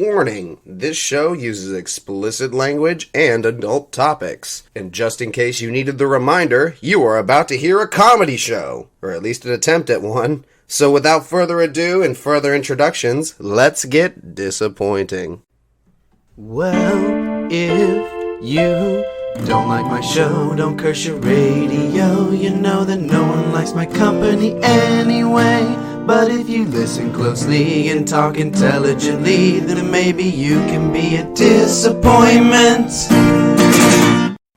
Warning, this show uses explicit language and adult topics. And just in case you needed the reminder, you are about to hear a comedy show, or at least an attempt at one. So without further ado and further introductions, let's get disappointing. Well, if you don't like my show, don't curse your radio. You know that no one likes my company anyway. But if you listen closely and talk intelligently, then maybe you can be a disappointment.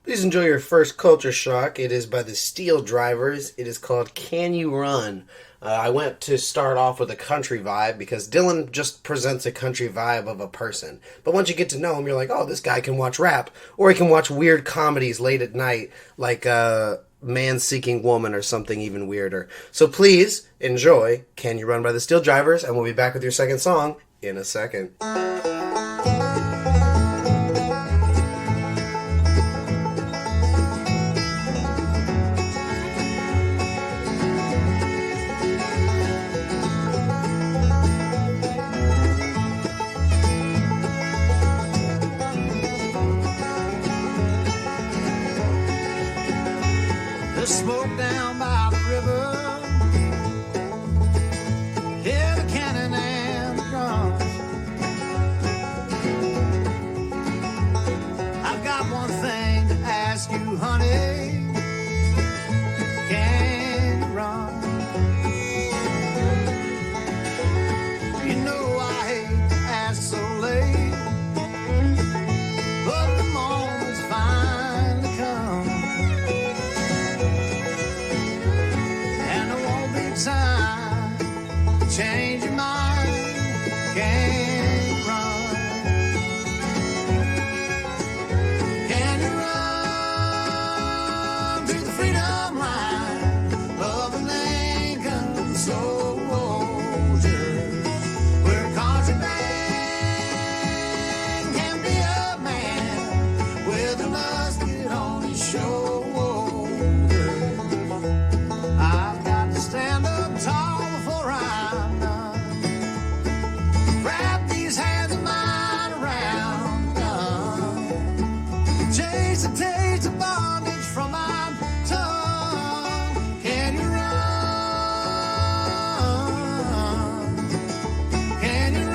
Please enjoy your first culture shock. It is by the Steel Drivers. It is called Can You Run? I went to start off with a country vibe because Dylan just presents a country vibe of a person. But once you get to know him, you're like, oh, this guy can watch rap. Or he can watch weird comedies late at night, like Man Seeking Woman or something even weirder. So please enjoy Can You Run by the Steel Drivers, and we'll be back with your second song in a second. Smoke down by the river, hear the cannon and the drums. I've got one thing to ask you, honey. Can you run? You know I hate to ask so late, but the moment's finally come. Time to change your mind, can you run? Can you run to the freedom line of the Lincoln soldiers, where a country man can be a man with a musket on his shoulder? Stand up tall before I'm done. Wrap these hands of mine around the gun. Chase the taste of bondage from my tongue. Can you run? Can you run?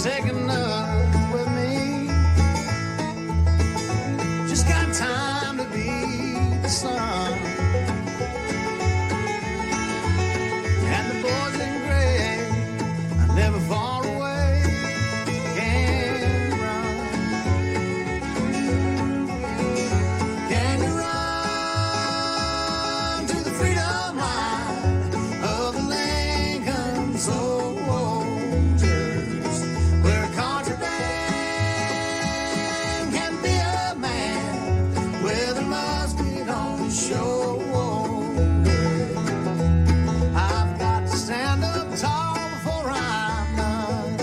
Taking nothing with me. Just got time to be the sun. And the boys in gray are never far away. Can you run? Can you run to the freedom line of the Lincoln soldiers? I've got to stand up tall before I'm done.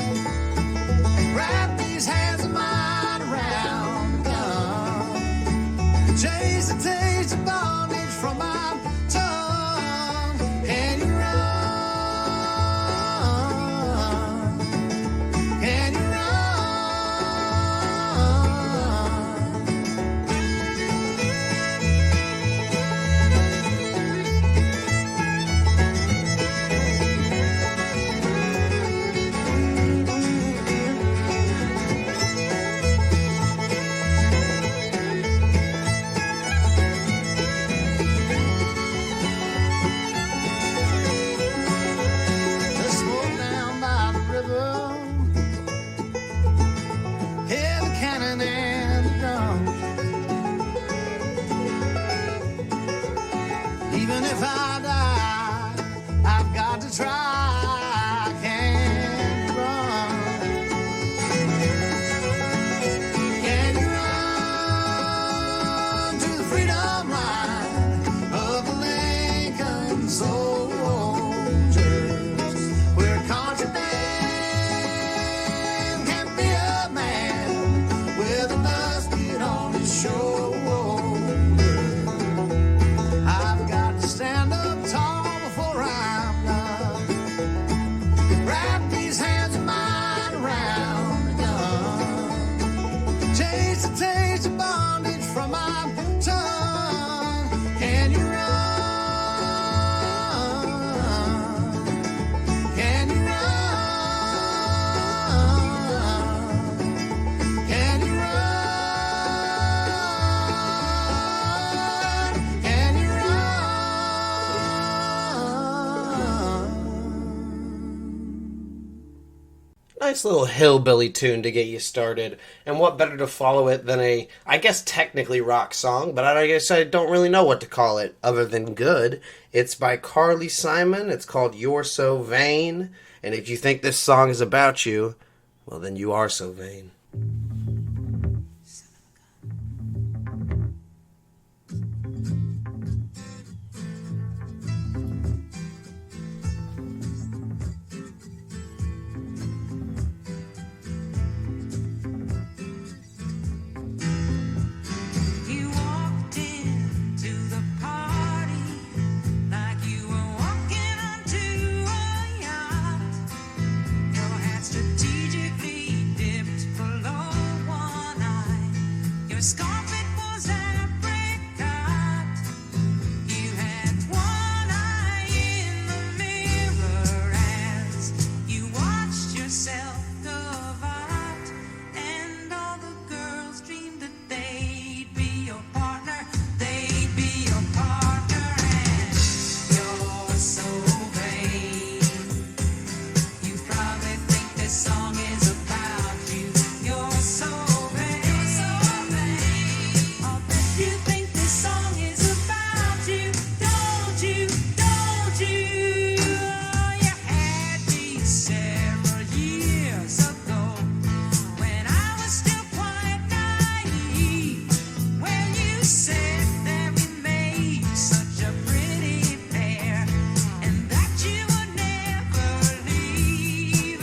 Wrap these hands of mine around the gun. Chase the taste of bondage from my tongue. Can you run? Can you run? Even if I die, I've got to try. Can you run? Can you run? taste of bondage from my tongue. Can you run? Can you run? Can you run? Can you run? Nice little hillbilly tune to get you started. And what better to follow it than a, I guess technically rock song, but I guess I don't really know what to call it other than good. It's by Carly Simon. It's called You're So Vain. And if you think this song is about you, well then you are so vain. You walked into the party like you were walking onto a yacht. Your hat strategically dipped below one eye. Your scarf, it was apricot. You had one eye in the mirror as you watched yourself carve out. And all the girls dreamed that they'd be your partner. They'd be your partner. And you're so vain. You probably think this song is about you. You're so vain. You're so vain. I'll bet you think this song is about you. Don't you? Don't you? You had me several years ago when I was still quite naive. When you said that we made such a pretty pair and that you would never leave.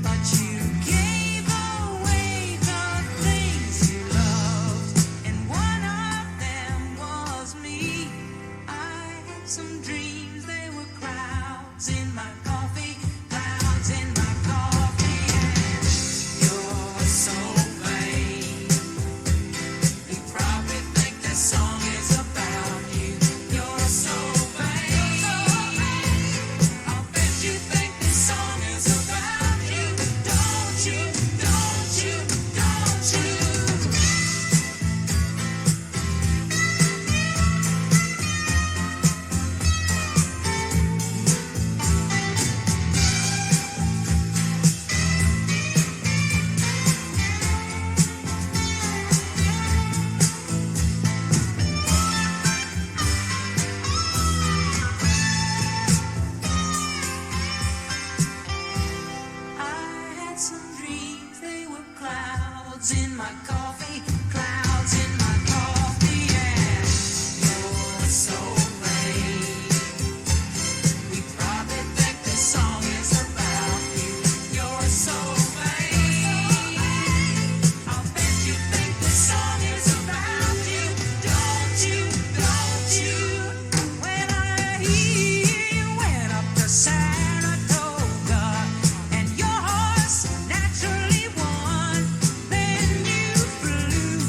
But you gave away the things you loved, and one of them was me. I had some dreams, they were clouds in my coffee, clouds in my coffee. And you're so vain. You probably think this song is about you. You're so vain. I'll bet you think this song is about you. Don't you? Don't you? Don't you? I had some dreams, they were clouds in my coffee, clouds in my coffee. And you're so vain. We probably think this song is about you. You're so vain. I'll bet you think this song is about you. Don't you? Don't you? When I hear you went up to Saratoga and your horse naturally won, then you flew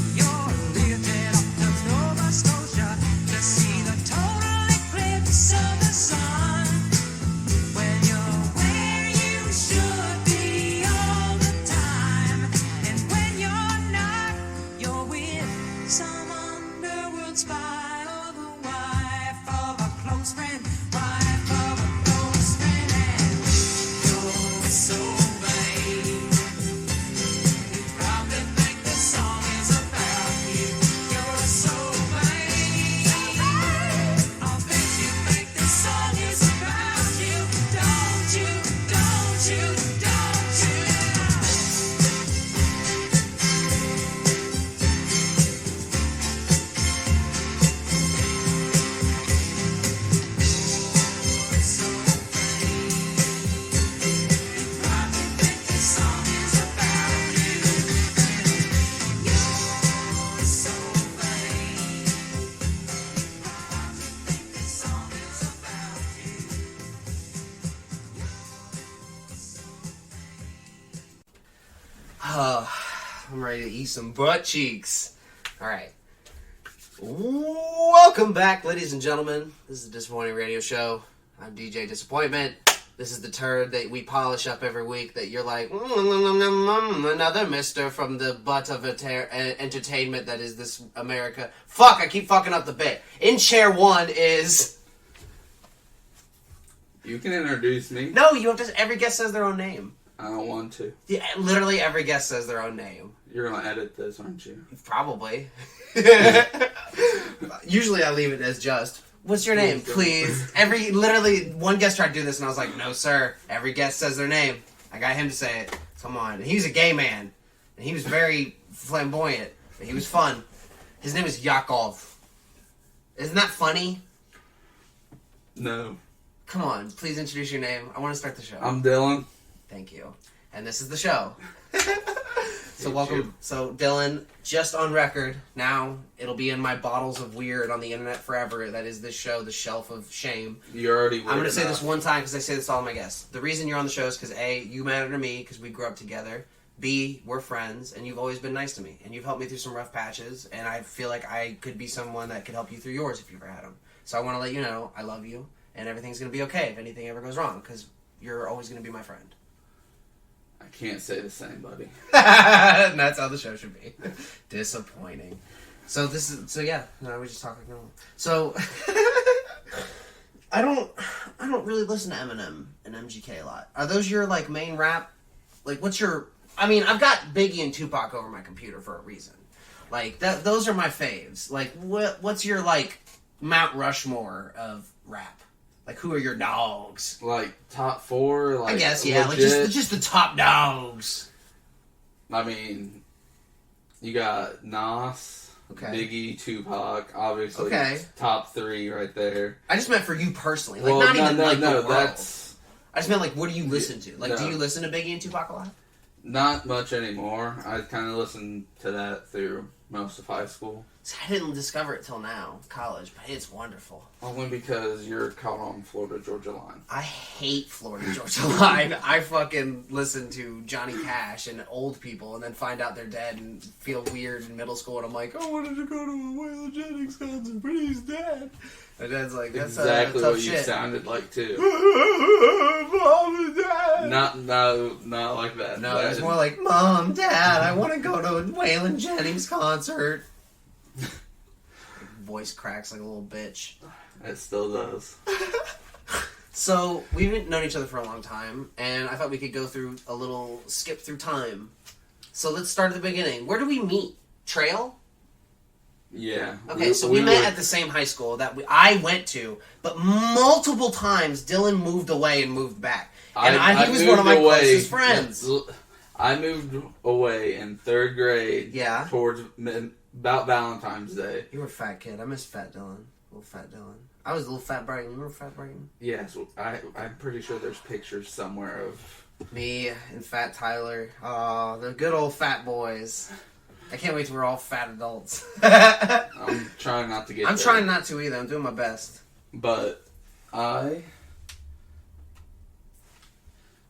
ready to eat some butt cheeks. All right. Welcome back, ladies and gentlemen. This is the Disappointing Radio Show. I'm DJ Dissappointment. This is the turd that we polish up every week that you're like, another mister from the butt of entertainment that is this America. Fuck, I keep fucking up the bit. In chair one is... You can introduce me. No, you have to... Every guest says their own name. I don't want to. Yeah, literally every guest says their own name. You're going to edit this, aren't you? Probably. Usually I leave it as just... What's your name, please? Literally, one guest tried to do this, and I was like, no, sir. Every guest says their name. I got him to say it. Come on. And he's a gay man. And he was very flamboyant. But he was fun. His name is Yakov. Isn't that funny? No. Come on. Please introduce your name. I want to start the show. I'm Dylan. Thank you. And this is the show. So welcome. So Dylan, just on record, now it'll be in my bottles of weird on the internet forever. That is this show, The Shelf of Shame. You're already weird I'm going to say enough. this one time because I say this to all my guests. The reason you're on the show is because A, you matter to me because we grew up together. B, we're friends and you've always been nice to me. And you've helped me through some rough patches. And I feel like I could be someone that could help you through yours if you ever had them. So I want to let you know I love you and everything's going to be okay if anything ever goes wrong because you're always going to be my friend. I can't say the same, buddy. And that's how the show should be. Disappointing. So yeah, no, we just talk like normal. So I don't really listen to Eminem and MGK a lot. Are those your like main rap? Like what's your I mean, I've got Biggie and Tupac over my computer for a reason. Like those are my faves. Like what's your like Mount Rushmore of rap? Like, who are your dogs? Like, top four? Like, I guess, yeah. legit? Like, just the top dogs. I mean, you got Nas, Okay. Biggie, Tupac, obviously. Okay. Top three right there. I just meant for you personally. Like, Well, not no, even, no, like, no, the world. that's I just meant, like, what do you listen to? Like, No. do you listen to Biggie and Tupac a lot? not much anymore. I kind of listened to that through most of high school. So I didn't discover it till now, college, but it's wonderful. Only because you're caught on Florida-Georgia line. I hate Florida Georgia Line. I fucking listen to Johnny Cash and old people and then find out they're dead and feel weird in middle school and I'm like, I wanted to go to a Waylon Jennings concert, but he's dead. And Dad's like, that's Exactly tough what you shit. sounded like, too. Mom is dead. Not like that. No, it's more like, Mom, Dad, I want to go to a Waylon Jennings concert. Voice cracks like a little bitch. It still does. So, we've known each other for a long time, and I thought we could go through a little skip through time. So let's start at the beginning. Where do we meet? Trail? Yeah. Okay, so we met at the same high school that I went to, but multiple times Dylan moved away and moved back. And he was one of my closest friends. I moved away in third grade. Yeah. Towards about Valentine's Day. You were a fat kid. I miss Fat Dylan. Little Fat Dylan. I was a little Fat Bryten. You remember Fat Bryten? Yes, I'm pretty sure there's pictures somewhere of Me and Fat Tyler. Oh, the good old fat boys. I can't wait till we're all fat adults. I'm trying not to get I'm there. trying not to either. I'm doing my best. But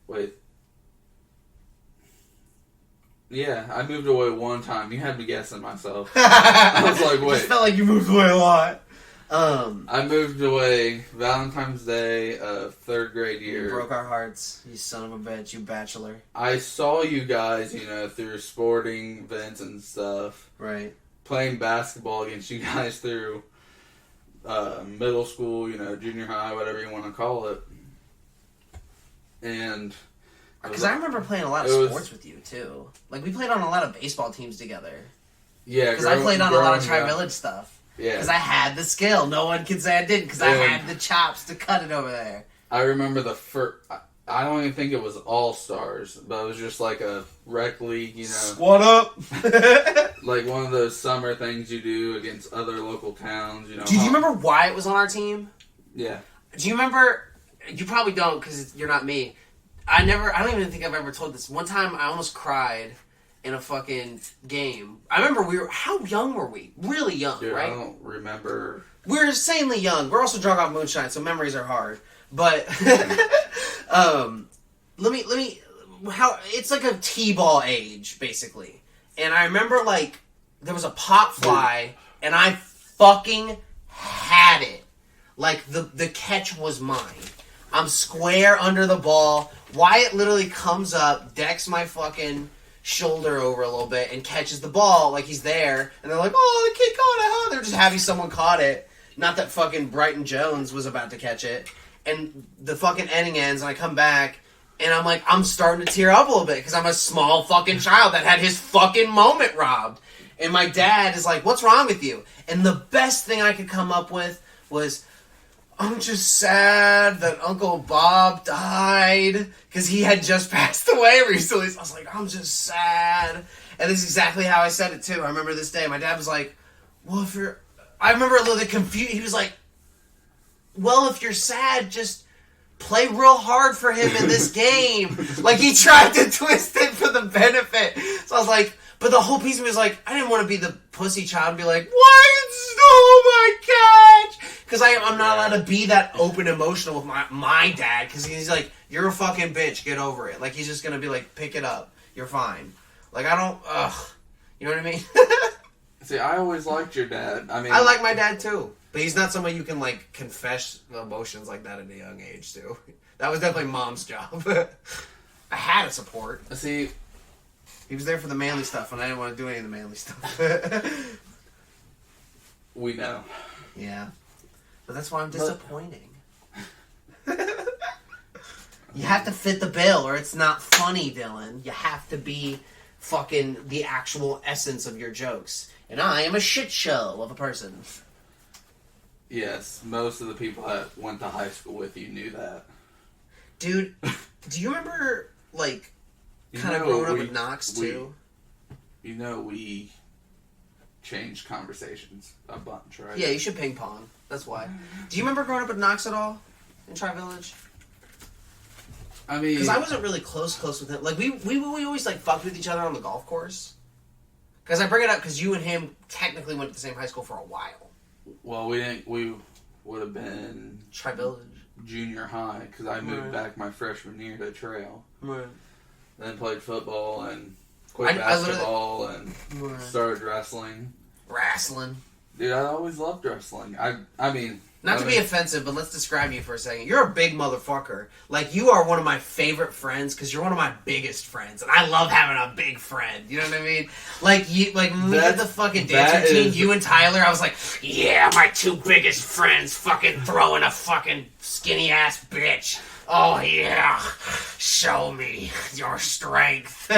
wait. Yeah, I moved away one time. You had me guessing myself. I was like, It wait. just felt like you moved away a lot. I moved away Valentine's Day of third grade You year. broke our hearts, you son of a bitch, you bachelor. I saw you guys, through sporting events and stuff, Right. playing basketball against you guys through middle school, junior high, whatever you want to call it. And Because I remember playing a lot of sports with you, too. Like, we played on a lot of baseball teams together. yeah, Because I played on a lot of growing up. Tri-Village stuff. Yeah. Because I had the skill. No one can say I didn't, because I And- had the chops to cut it over there. I remember the first. I don't even think it was All Stars, but it was just like a rec league, Squat up! like one of those summer things you do against other local towns. Do you remember why it was on our team? Yeah. Do you remember? You probably don't, because you're not me. I don't even think I've ever told this. One time I almost cried in a fucking game. I remember how young were we? Really young, Dude, right? I don't remember. We're insanely young. We're also drunk off moonshine, so memories are hard. But let me it's like a T-ball age, basically. And I remember, like, there was a pop fly, and I fucking had it. Like, the catch was mine. I'm square under the ball. Wyatt literally comes up, decks my fucking shoulder over a little bit, and catches the ball like he's there. And they're like, oh, the kid caught it, huh? They're just happy someone caught it. Not that fucking Bryten Jones was about to catch it. And the fucking inning ends, and I come back, and I'm like, I'm starting to tear up a little bit, because I'm a small fucking child that had his fucking moment robbed. And my dad is like, what's wrong with you? And the best thing I could come up with was, I'm just sad that Uncle Bob died, because he had just passed away recently. So I was like, I'm just sad. And this is exactly how I said it, too. I remember this day. My dad was like, well, if you're... I remember a little bit confused. He was like, well, if you're sad, just play real hard for him in this game. Like, he tried to twist it for the benefit. So I was like... But the whole piece of me was like, I didn't want to be the pussy child and be like, why stole my catch? Because I'm not allowed to be that open emotional with my dad. Because he's like, you're a fucking bitch. Get over it. Like, he's just going to be like, pick it up. You're fine. Like, I don't, you know what I mean? See, I always liked your dad. I mean, I like my dad too. But he's not somebody you can, like, confess emotions like that at a young age, too. That was definitely mom's job. I had a support. See... He was there for the manly stuff, and I didn't want to do any of the manly stuff. We know. Yeah. But that's why I'm disappointing. You have to fit the bill, or it's not funny, Dylan. You have to be fucking the actual essence of your jokes. And I am a shit show of a person. Yes, most of the people that went to high school with you knew that. Dude, do you remember, like... kind of growing up with Knox, too. We changed conversations a bunch, right? Yeah, you should ping pong. That's why. Do you remember growing up with Knox at all? In Tri-Village? I mean... Because I wasn't really close with him. Like, we always, like, fucked with each other on the golf course. Because I bring it up because you and him technically went to the same high school for a while. Well, we would have been... Tri-Village. Junior high, because I moved back my freshman year to Trail. Right. Then played football and quit basketball and started wrestling. Wrestling. Dude, I always loved wrestling. I mean... Not to be offensive, but let's describe you for a second. You're a big motherfucker. Like, you are one of my favorite friends, because you're one of my biggest friends. And I love having a big friend. You know what I mean? Like, when we did the fucking dance routine, you and Tyler, I was like, yeah, my two biggest friends fucking throwing a fucking skinny-ass bitch. Oh, yeah. Show me your strength.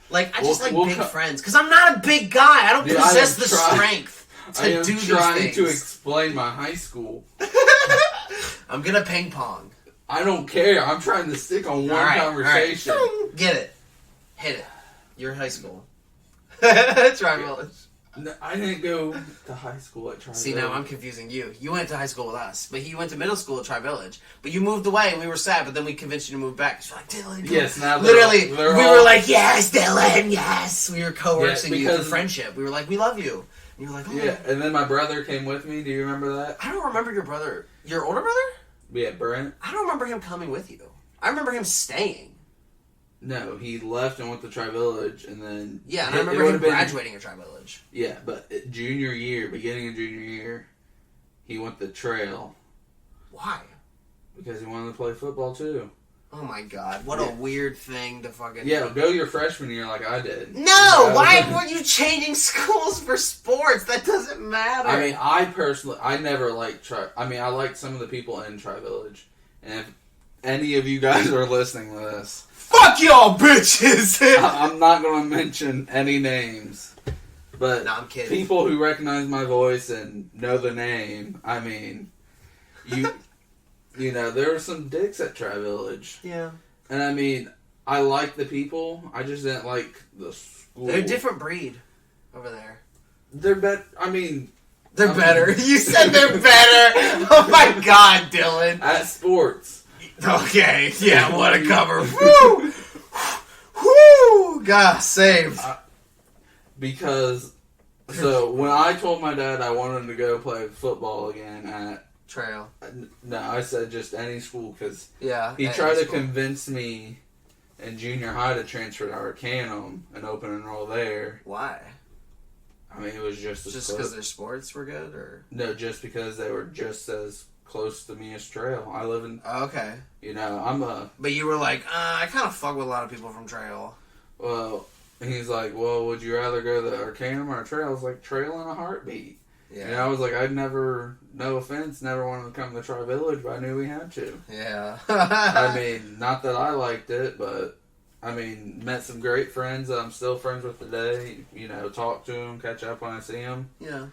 Like, I just like big friends. Because I'm not a big guy. I don't possess the strength to do these things. I'm trying to explain my high school. I'm going to ping pong. I don't care. I'm trying to stick on one conversation. All right. Get it. Hit it. You're high school. Tri-Village. No, I didn't go to high school at Tri-Village. See, now I'm confusing you. You went to high school with us, but you went to middle school at Tri-Village. But you moved away, and we were sad, but then we convinced you to move back. You're like, Dylan. Yes, now literally, they're we all... were like, yes, Dylan, yes. We were coercing you for because... friendship. We were like, we love you. And you were like, oh. Yeah, and then my brother came with me. Do you remember that? I don't remember your brother. Your older brother? Yeah, Brent. I don't remember him coming with you. I remember him staying. No, he left and went to Tri-Village, and then... Yeah, and I remember him graduating at Tri-Village. Yeah, but junior year, beginning of junior year, he went to Trail. Why? Because he wanted to play football, too. Oh my god, what a weird thing to fucking... Yeah, go your freshman year like I did. No! Why were you changing schools for sports? That doesn't matter. I mean, I never liked I liked some of the people in Tri-Village. And if any of you guys are listening to this... Fuck y'all, bitches! I'm not going to mention any names. But no, I'm kidding. People who recognize my voice and know the name, I mean, you know, there were some dicks at Tri-Village. Yeah. And I mean, I like the people, I just didn't like the school. They're a different breed over there. They're better, I mean... They're better. You said they're better! Oh my god, Dylan. At sports. Okay, yeah, what a cover. Woo! Woo! God, save. Because, so, when I told my dad I wanted to go play football again at... Trail. No, I said just any school, because he tried to convince me in junior high to transfer to Arcanum and open enroll there. Why? I mean, it was just Because their sports were good, or no, just because they were just as close to me as Trail. I live in. Oh, okay. You know, I'm a. But you were like, I kind of fuck with a lot of people from Trail. Well, he's like, well, would you rather go to Arcanum or Trail? I was like, Trail in a heartbeat. Yeah. And I was like, I'd never, no offense, never wanted to come to Tri Village, but I knew we had to. Yeah. I mean, not that I liked it, but I mean, met some great friends that I'm still friends with today. You know, talk to them, catch up when I see them. Yeah.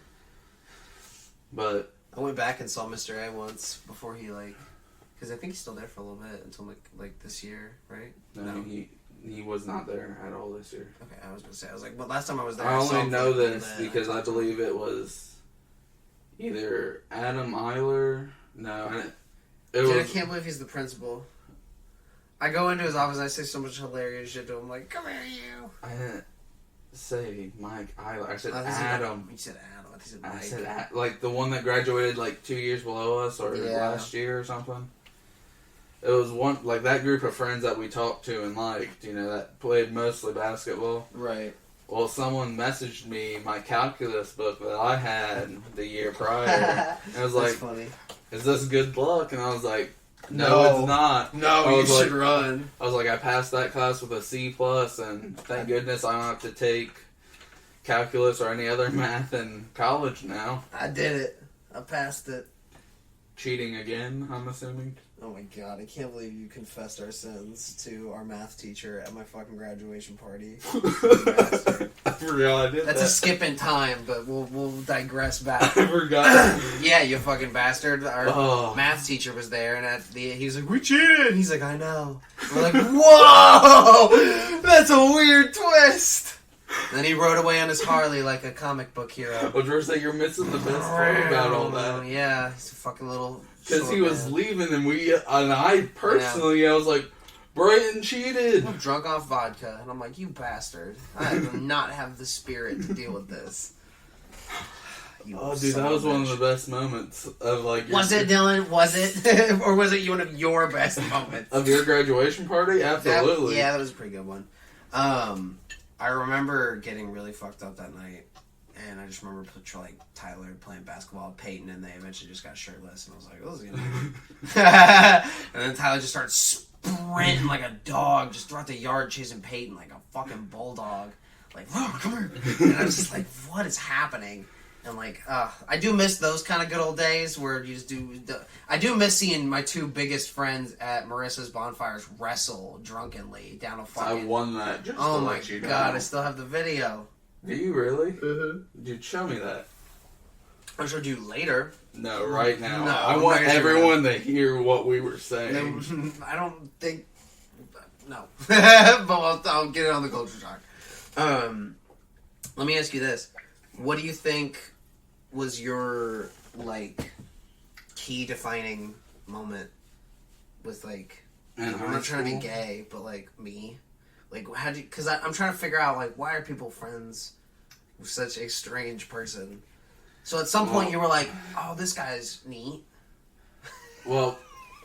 But I went back and saw Mr. A once before he because I think he's still there for a little bit until like this year, right? no, he was not there at all this year. Okay, I was gonna say, well, last time I was there, I saw only him know for a little this bit. because I believe it was either Adam Eiler. No, it Dude, I was. can't believe he's the principal. I go into his office and I say so much hilarious shit to him, like, "Come here, you." I didn't say Mike Eiler. I said Oh, Adam. You said Adam. I think you said I Mike. said like the one that graduated like 2 years below us or Yeah. last year or something. It was one like that group of friends that we talked to and liked, you know, that played mostly basketball. Right. Well, someone messaged me my calculus book that I had the year prior. And I was like, That's funny. "Is this good luck?" And I was like, "No, No. it's not." No, I you was should like, run. I was like, I passed that class with a C plus, and thank goodness I don't have to take calculus or any other math in college now. I did it. I passed it. Cheating again, I'm assuming. Oh my god, I can't believe you confessed our sins to our math teacher at my fucking graduation party. I forgot I did That's that. a skip in time, but we'll digress back. I forgot. Yeah, you fucking bastard. Our Oh. math teacher was there, and he was like, "We cheated." He's like, "I know." We're like, "Whoa, that's a weird twist." Then he rode away on his Harley like a comic book hero. I was going to say, you're missing the best part about all that. Yeah, he's a fucking little. Because he short was man. leaving, and I personally, I was like, Bryten cheated. I'm drunk off vodka, and I'm like, "You bastard! I do not have the spirit to deal with this." You Oh, dude, son that was of a one of bitch. the best moments of like. Was it, Dylan? Was it? Or was it one of your best moments? Of your graduation party? Absolutely. Yeah, that was a pretty good one. I remember getting really fucked up that night, and I just remember like Tyler playing basketball with Peyton, and they eventually just got shirtless, and I was like, "Oh, this is gonna be." And then Tyler just started sprinting like a dog, just throughout the yard, chasing Peyton like a fucking bulldog. Like, "Oh, come here!" And I was just like, "What is happening?" And like, I do miss those kind of good old days where you just do. I do miss seeing my two biggest friends at Marissa's bonfires wrestle drunkenly down a I fucking. won that just Oh to my let you know. god! I still have the video. Do you really? Dude, show me that. I'll show you later. No, right now. No, I want right everyone to hear what we were saying. I don't think. No, but I'll get it on the culture shock. Let me ask you this: what do you think was your like key defining moment with like? In I'm high not trying to be school? gay, but like me, like how do you? Because I'm trying to figure out like why are people friends with such a strange person? So at some point Well- you were like, oh, this guy's neat. Well,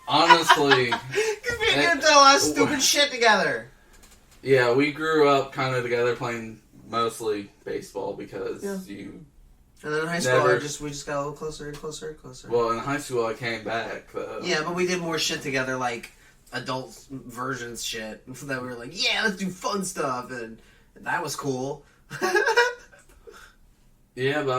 honestly, Because we did a lot of stupid shit together. yeah, we grew up kind of together playing mostly baseball because Yeah. you. And then in high school, Never- we just got a little closer and closer and closer. Well, in high school, I came back. Yeah, but we did more shit together, like adult versions shit. And so that we were like, yeah, let's do fun stuff, and that was cool. Yeah, but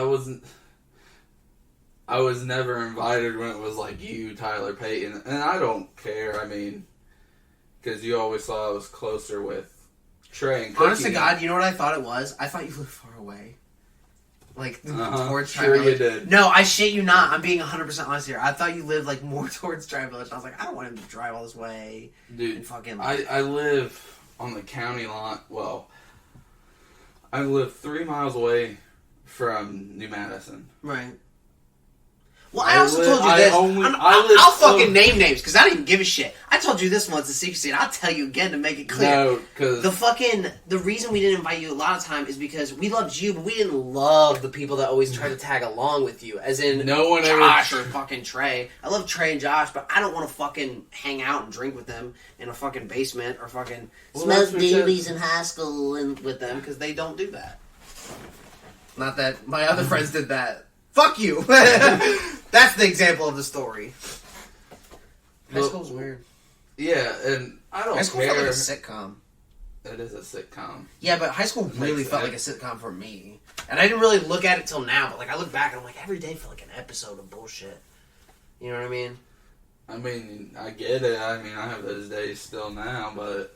I was never invited when it was like you, Tyler, Peyton, and I don't care. I mean, because you always saw I was closer with Trey and Cookie. Honest to God, you know what I thought it was? I thought you lived far away. Like, towards Sure Tri-Village. you did. No, I shit you not. I'm being 100% honest here. I thought you lived, like, more towards Tri-Village. I was like, I don't want him to drive all this way. Dude, And fucking... I live on the county line. Well, I live 3 miles away from New Madison. Right. Well, I also told you this. I'll fucking name names because I don't even give a shit. I told you this once in secrecy, and I'll tell you again to make it clear. No, because the reason we didn't invite you a lot of time is because we loved you, but we didn't love the people that always try to tag along with you. As in no one Josh or fucking Trey. I love Trey and Josh, but I don't want to fucking hang out and drink with them in a fucking basement or fucking smoke doobies in high school and with them because they don't do that. Not that my other friends did that. Fuck you! That's the example of the story. High school's weird. Yeah, and I don't care. High school felt like a sitcom. It is a sitcom. Yeah, but high school really felt like a sitcom for me. And I didn't really look at it till now, but like I look back and I'm like, every day felt like an episode of bullshit. You know what I mean? I mean, I get it. I mean, I have those days still now, but...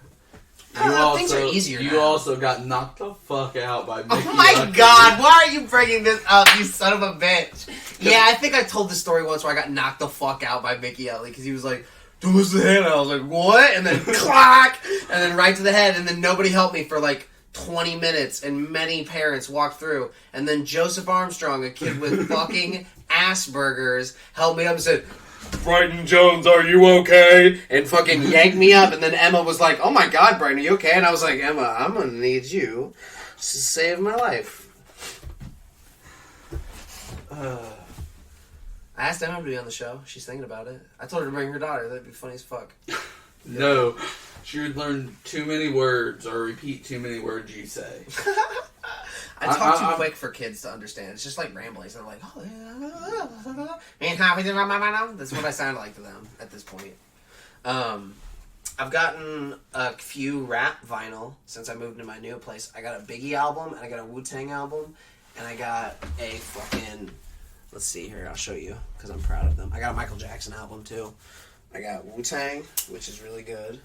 things are easier now. You also got knocked the fuck out by Mickey. Oh my god, why are you bringing this up, you son of a bitch? Yeah, I think I told this story once where I got knocked the fuck out by Mickey Ellie because he was like, "Do us the head," and I was like, "What?" And then clack, and then right to the head, and then nobody helped me for like 20 minutes, and many parents walked through, and then Joseph Armstrong, a kid with fucking Asperger's, helped me up and said, "Bryten Jones, are you okay?" And fucking yanked me up, and then Emma was like, "Oh my god, Bryten, are you okay?" And I was like, "Emma, I'm gonna need you to save my life." I asked Emma to be on the show. She's thinking about it. I told her to bring her daughter. That'd be funny as fuck. No, she would learn too many words or repeat too many words you say. I talk too quick for kids to understand. It's just like ramblings. They're like, "Oh, yeah." That's what I sound like to them at this point. I've gotten a few rap vinyl since I moved to my new place. I got a Biggie album, and I got a Wu-Tang album, and I got a fucking... Let's see here. I'll show you, because I'm proud of them. I got a Michael Jackson album, too. I got Wu-Tang, which is really good.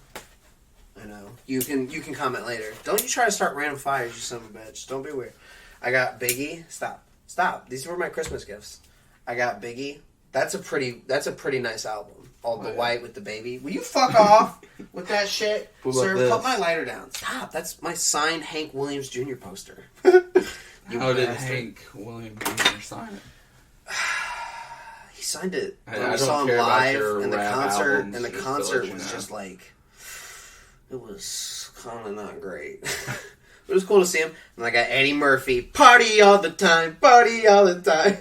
I know. You can comment later. Don't you try to start random fires, you son of a bitch. Don't be weird. I got Biggie. Stop. These were my Christmas gifts. I got Biggie. That's a pretty nice album. All the white with the baby. Will you fuck off with that shit? Sir, put my lighter down. Stop. That's my signed Hank Williams Jr. poster. How did Hank Williams Jr. sign it? He signed it when I we saw him care about live, your and the rap concert, albums, and the just to concert let you was know. just like, it was kind of not great. It was cool to see him. And I got Eddie Murphy, party all the time, party all the time.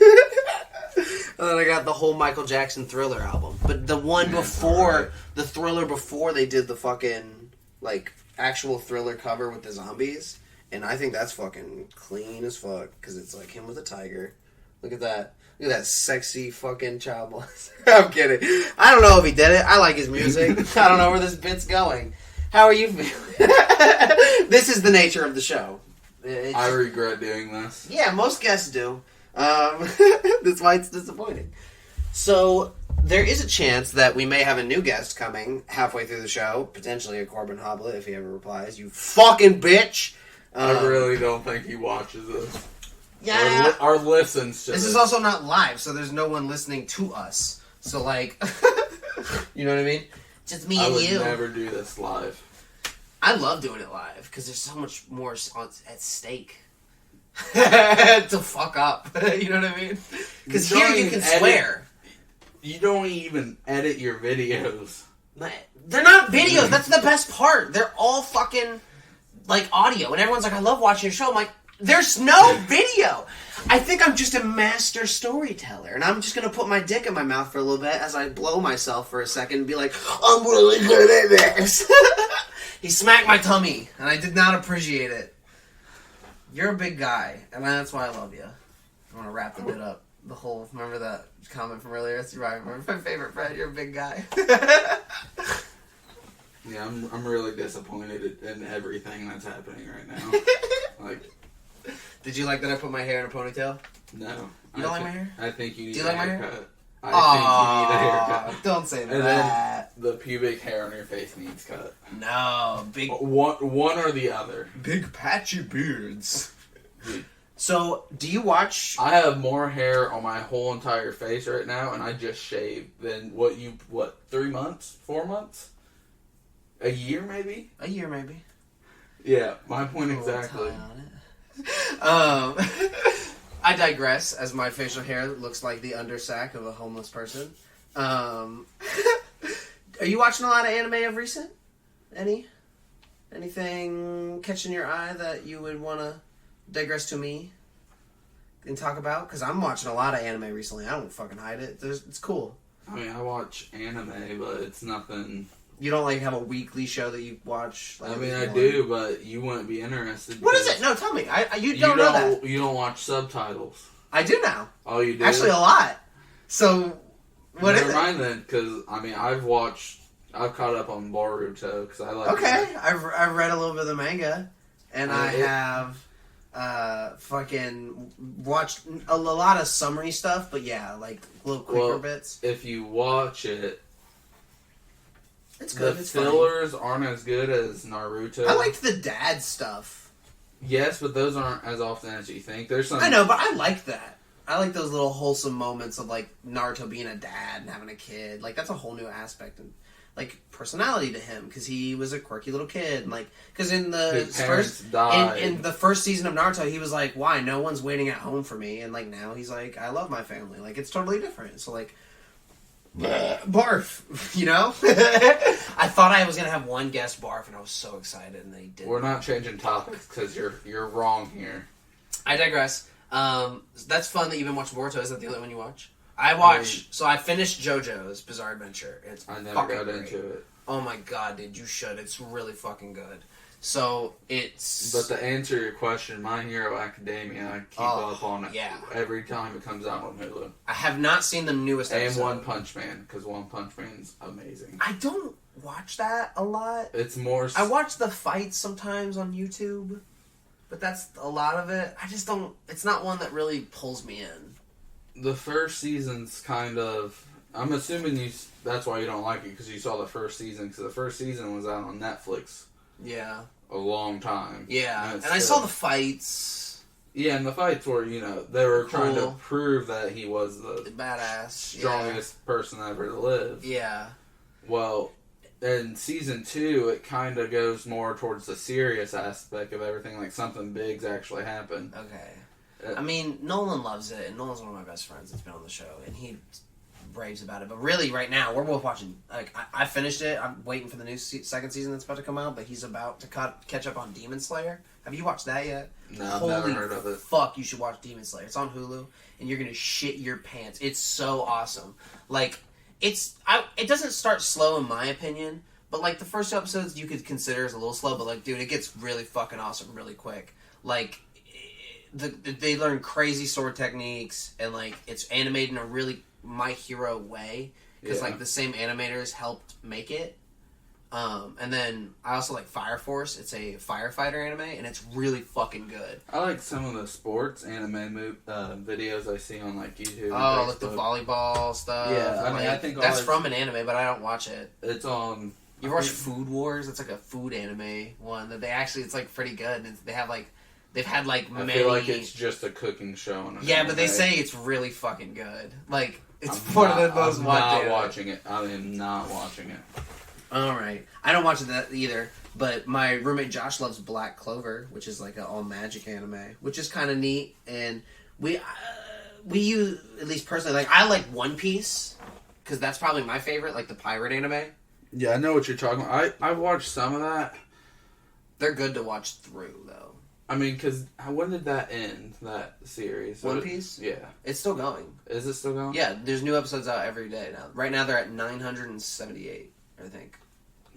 And then I got the whole Michael Jackson Thriller album, but the one before the Thriller, before they did the fucking like actual Thriller cover with the zombies, and I think that's fucking clean as fuck because it's like him with a tiger. Look at that. Look at that sexy fucking child molester. I'm kidding. I don't know if he did it. I like his music. I don't know where this bit's going. How are you feeling? This is the nature of the show. I regret doing this. Yeah, most guests do. That's why it's disappointing. So, there is a chance that we may have a new guest coming halfway through the show. Potentially a Corbin Hoblet, if he ever replies. You fucking bitch! I really don't think he watches this. Yeah. Or listens to This is also not live, so there's no one listening to us. So, like... you know what I mean? Just me and you. I would never do this live. I love doing it live, because there's so much more at stake. To fuck up. You know what I mean? Because here you can swear. You don't even edit your videos. They're not videos. That's the best part. They're all fucking, like, audio. And everyone's like, I love watching your show. I'm like, there's no video. I think I'm just a master storyteller. And I'm just going to put my dick in my mouth for a little bit as I blow myself for a second and be like, I'm really good at this. He smacked my tummy, and I did not appreciate it. You're a big guy, and that's why I love you. I want to wrap the bit up. The whole, remember that comment from earlier? That's right. Remember my favorite friend. You're a big guy. Yeah, I'm really disappointed in everything that's happening right now. Like, did you like that I put my hair in a ponytail? No. You don't like my hair? I think you need Do you a like my haircut. hair? I think you need a haircut. Don't say And that. then the pubic hair on your face needs cut. No, big One or the other. big patchy beards. So, do you watch? I have more hair on my whole entire face right now, and I just shaved than 3 months? 4 months? A year, maybe? A year, maybe. Yeah, my point exactly. I I digress, as my facial hair looks like the undersack of a homeless person. Are you watching a lot of anime of recent? Anything catching your eye that you would want to digress to me and talk about? Because I'm watching a lot of anime recently. I don't fucking hide it. It's cool. I mean, I watch anime, but it's nothing... You don't, like, have a weekly show that you watch? Like, I mean, I do, but you wouldn't be interested. What is it? No, tell me. You don't know that. You don't watch subtitles. I do now. Oh, you do? Actually, a lot. So, what is it? Never mind then, because, I mean, I've caught up on Boruto, because I like... Okay, I've read a little bit of the manga, and I have fucking watched a lot of summary stuff, but yeah, like little quicker bits. If you watch it, it's good. The it's fillers funny. aren't as good as Naruto. I liked the dad stuff. Yes, but those aren't as often as you think. There's some... I know, but I like that. I like those little wholesome moments of, like, Naruto being a dad and having a kid. Like, that's a whole new aspect and, like, personality to him, because he was a quirky little kid. And, like, because in the His parents first... died. In the first season of Naruto, he was like, why? No one's waiting at home for me. And, like, now he's like, I love my family. Like, it's totally different. So, like... Barf, you know? I thought I was going to have one guest barf, and I was so excited, and they didn't. We're not changing topics, because you're wrong here. I digress. That's fun that you've been watching Boruto. Is that the only one you watch? So I finished JoJo's Bizarre Adventure. It's I never fucking got great. into it. Oh my god, dude, you should. It's really fucking good. So, it's... But to answer your question, My Hero Academia, I keep up on it every time it comes out on Hulu. I have not seen the newest episode. And One Punch Man, because One Punch Man's amazing. I don't watch that a lot. It's more... I watch the fights sometimes on YouTube, but that's a lot of it. I just don't... It's not one that really pulls me in. The first season's kind of... I'm assuming that's why you don't like it, because you saw the first season, because the first season was out on Netflix. Yeah. A long time. Yeah, and I saw the fights. Yeah, and the fights were, they were trying to prove that he was the badass, strongest person ever to live. Yeah. Well, in season 2, it kind of goes more towards the serious aspect of everything, like something big's actually happened. Okay. I mean, Nolan loves it, and Nolan's one of my best friends that's been on the show, and he raves about it. But really, right now, we're both watching. Like, I finished it. I'm waiting for the new second season that's about to come out, but he's about to catch up on Demon Slayer. Have you watched that yet? No, I've never heard of it. Fuck, you should watch Demon Slayer. It's on Hulu, and you're gonna shit your pants. It's so awesome. Like, it doesn't start slow in my opinion, but like the first 2 episodes you could consider as a little slow, but like, dude, it gets really fucking awesome really quick. Like, they learn crazy sword techniques, and like it's animated in a really My Hero way, because like the same animators helped make it. And then I also like Fire Force. It's a firefighter anime, and it's really fucking good. I like some of the sports anime videos I see on like YouTube. Oh, like the volleyball stuff. Yeah, I mean, like, I think that's from an anime, but I don't watch it. It's on. You watch Food Wars? It's like a food anime one that it's like pretty good. And they've had like I many. feel like it's just a cooking show. But they say it's really fucking good. Like, it's one of the most watched. I'm not watching it. I am not watching it. Alright. I don't watch that either, but my roommate Josh loves Black Clover, which is like an all-magic anime, which is kind of neat, and we use, at least personally, like, I like One Piece, because that's probably my favorite, like the pirate anime. Yeah, I know what you're talking about. I've watched some of that. They're good to watch through, though. I mean, because when did that end, that series? One Piece? Yeah. It's still going. Is it still going? Yeah, there's new episodes out every day now. Right now they're at 978, I think.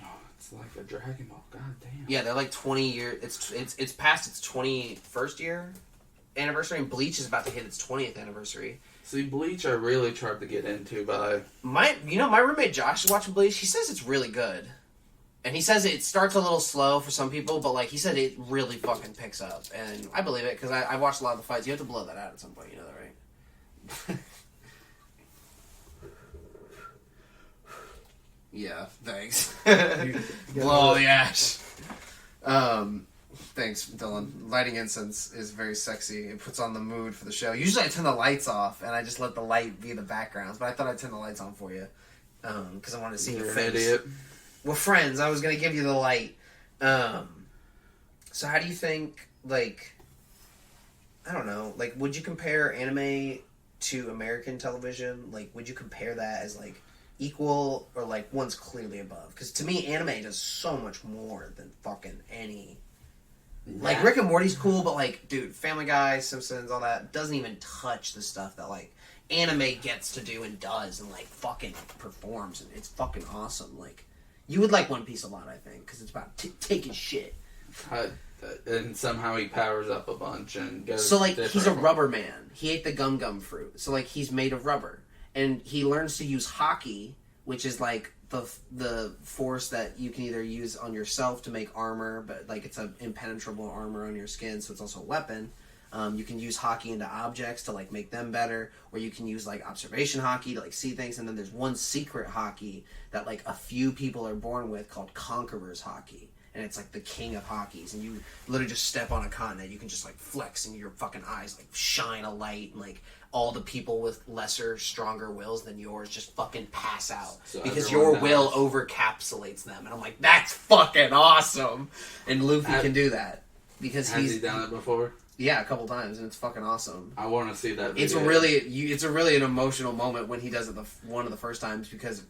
Oh, it's like a Dragon Ball. God damn. Yeah, they're like 20 years. It's past its 21st year anniversary, and Bleach is about to hit its 20th anniversary. See, Bleach I really tried to get into, but my roommate Josh is watching Bleach. He says it's really good. And he says it starts a little slow for some people, but like he said, it really fucking picks up. And I believe it, because I watched a lot of the fights. You have to blow that out at some point, you know that, right? Yeah, thanks. Blow all the ash. Thanks, Dylan. Lighting incense is very sexy. It puts on the mood for the show. Usually I turn the lights off, and I just let the light be the backgrounds, but I thought I'd turn the lights on for you. Because I wanted to see your face. Idiot. We're friends. I was going to give you the light. So how do you think, like... I don't know. Like, would you compare anime to American television? Like, would you compare that as, like, equal or, like, one's clearly above? Because to me, anime does so much more than fucking any... Like, Rick and Morty's cool, but, like, dude, Family Guy, Simpsons, all that doesn't even touch the stuff that, like, anime gets to do and does and, like, fucking performs. And it's fucking awesome. Like, you would like One Piece a lot, I think, because it's about taking shit. And somehow he powers up a bunch and goes. So, like, he's a rubber man. He ate the gum fruit. So, like, he's made of rubber. And he learns to use hockey, which is, like, the force that you can either use on yourself to make armor, but, like, it's an impenetrable armor on your skin, so it's also a weapon. You can use hockey into objects to, like, make them better, or you can use, like, observation hockey to, like, see things, and then there's one secret hockey that, like, a few people are born with called Conqueror's Hockey. And it's like the king of hockeys, and you literally just step on a continent, you can just, like, flex, and your fucking eyes, like, shine a light, and, like, all the people with lesser, stronger wills than yours just fucking pass out. So because your will overcapsulates them. And I'm like, that's fucking awesome! And Luffy can do that. Because Has he done it before? Yeah, a couple times, and it's fucking awesome. I want to see that video. It's a really an emotional moment when he does it one of the first times, because,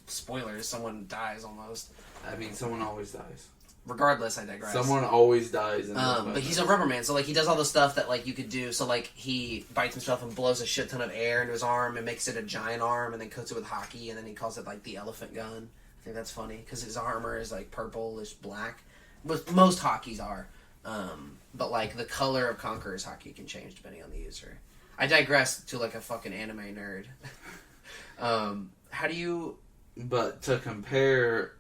spoilers, someone dies almost. I mean, someone always dies. Regardless, I digress. Someone always dies. But he's a rubber man, so, like, he does all the stuff that, like, you could do. So, like, he bites himself and blows a shit ton of air into his arm and makes it a giant arm, and then coats it with hockey, and then he calls it, like, the elephant gun. I think that's funny, because his armor is, like, purplish black. But most hockeys are. But, like, the color of Conqueror's hockey can change depending on the user. I digress to, like, a fucking anime nerd. How do you... But to compare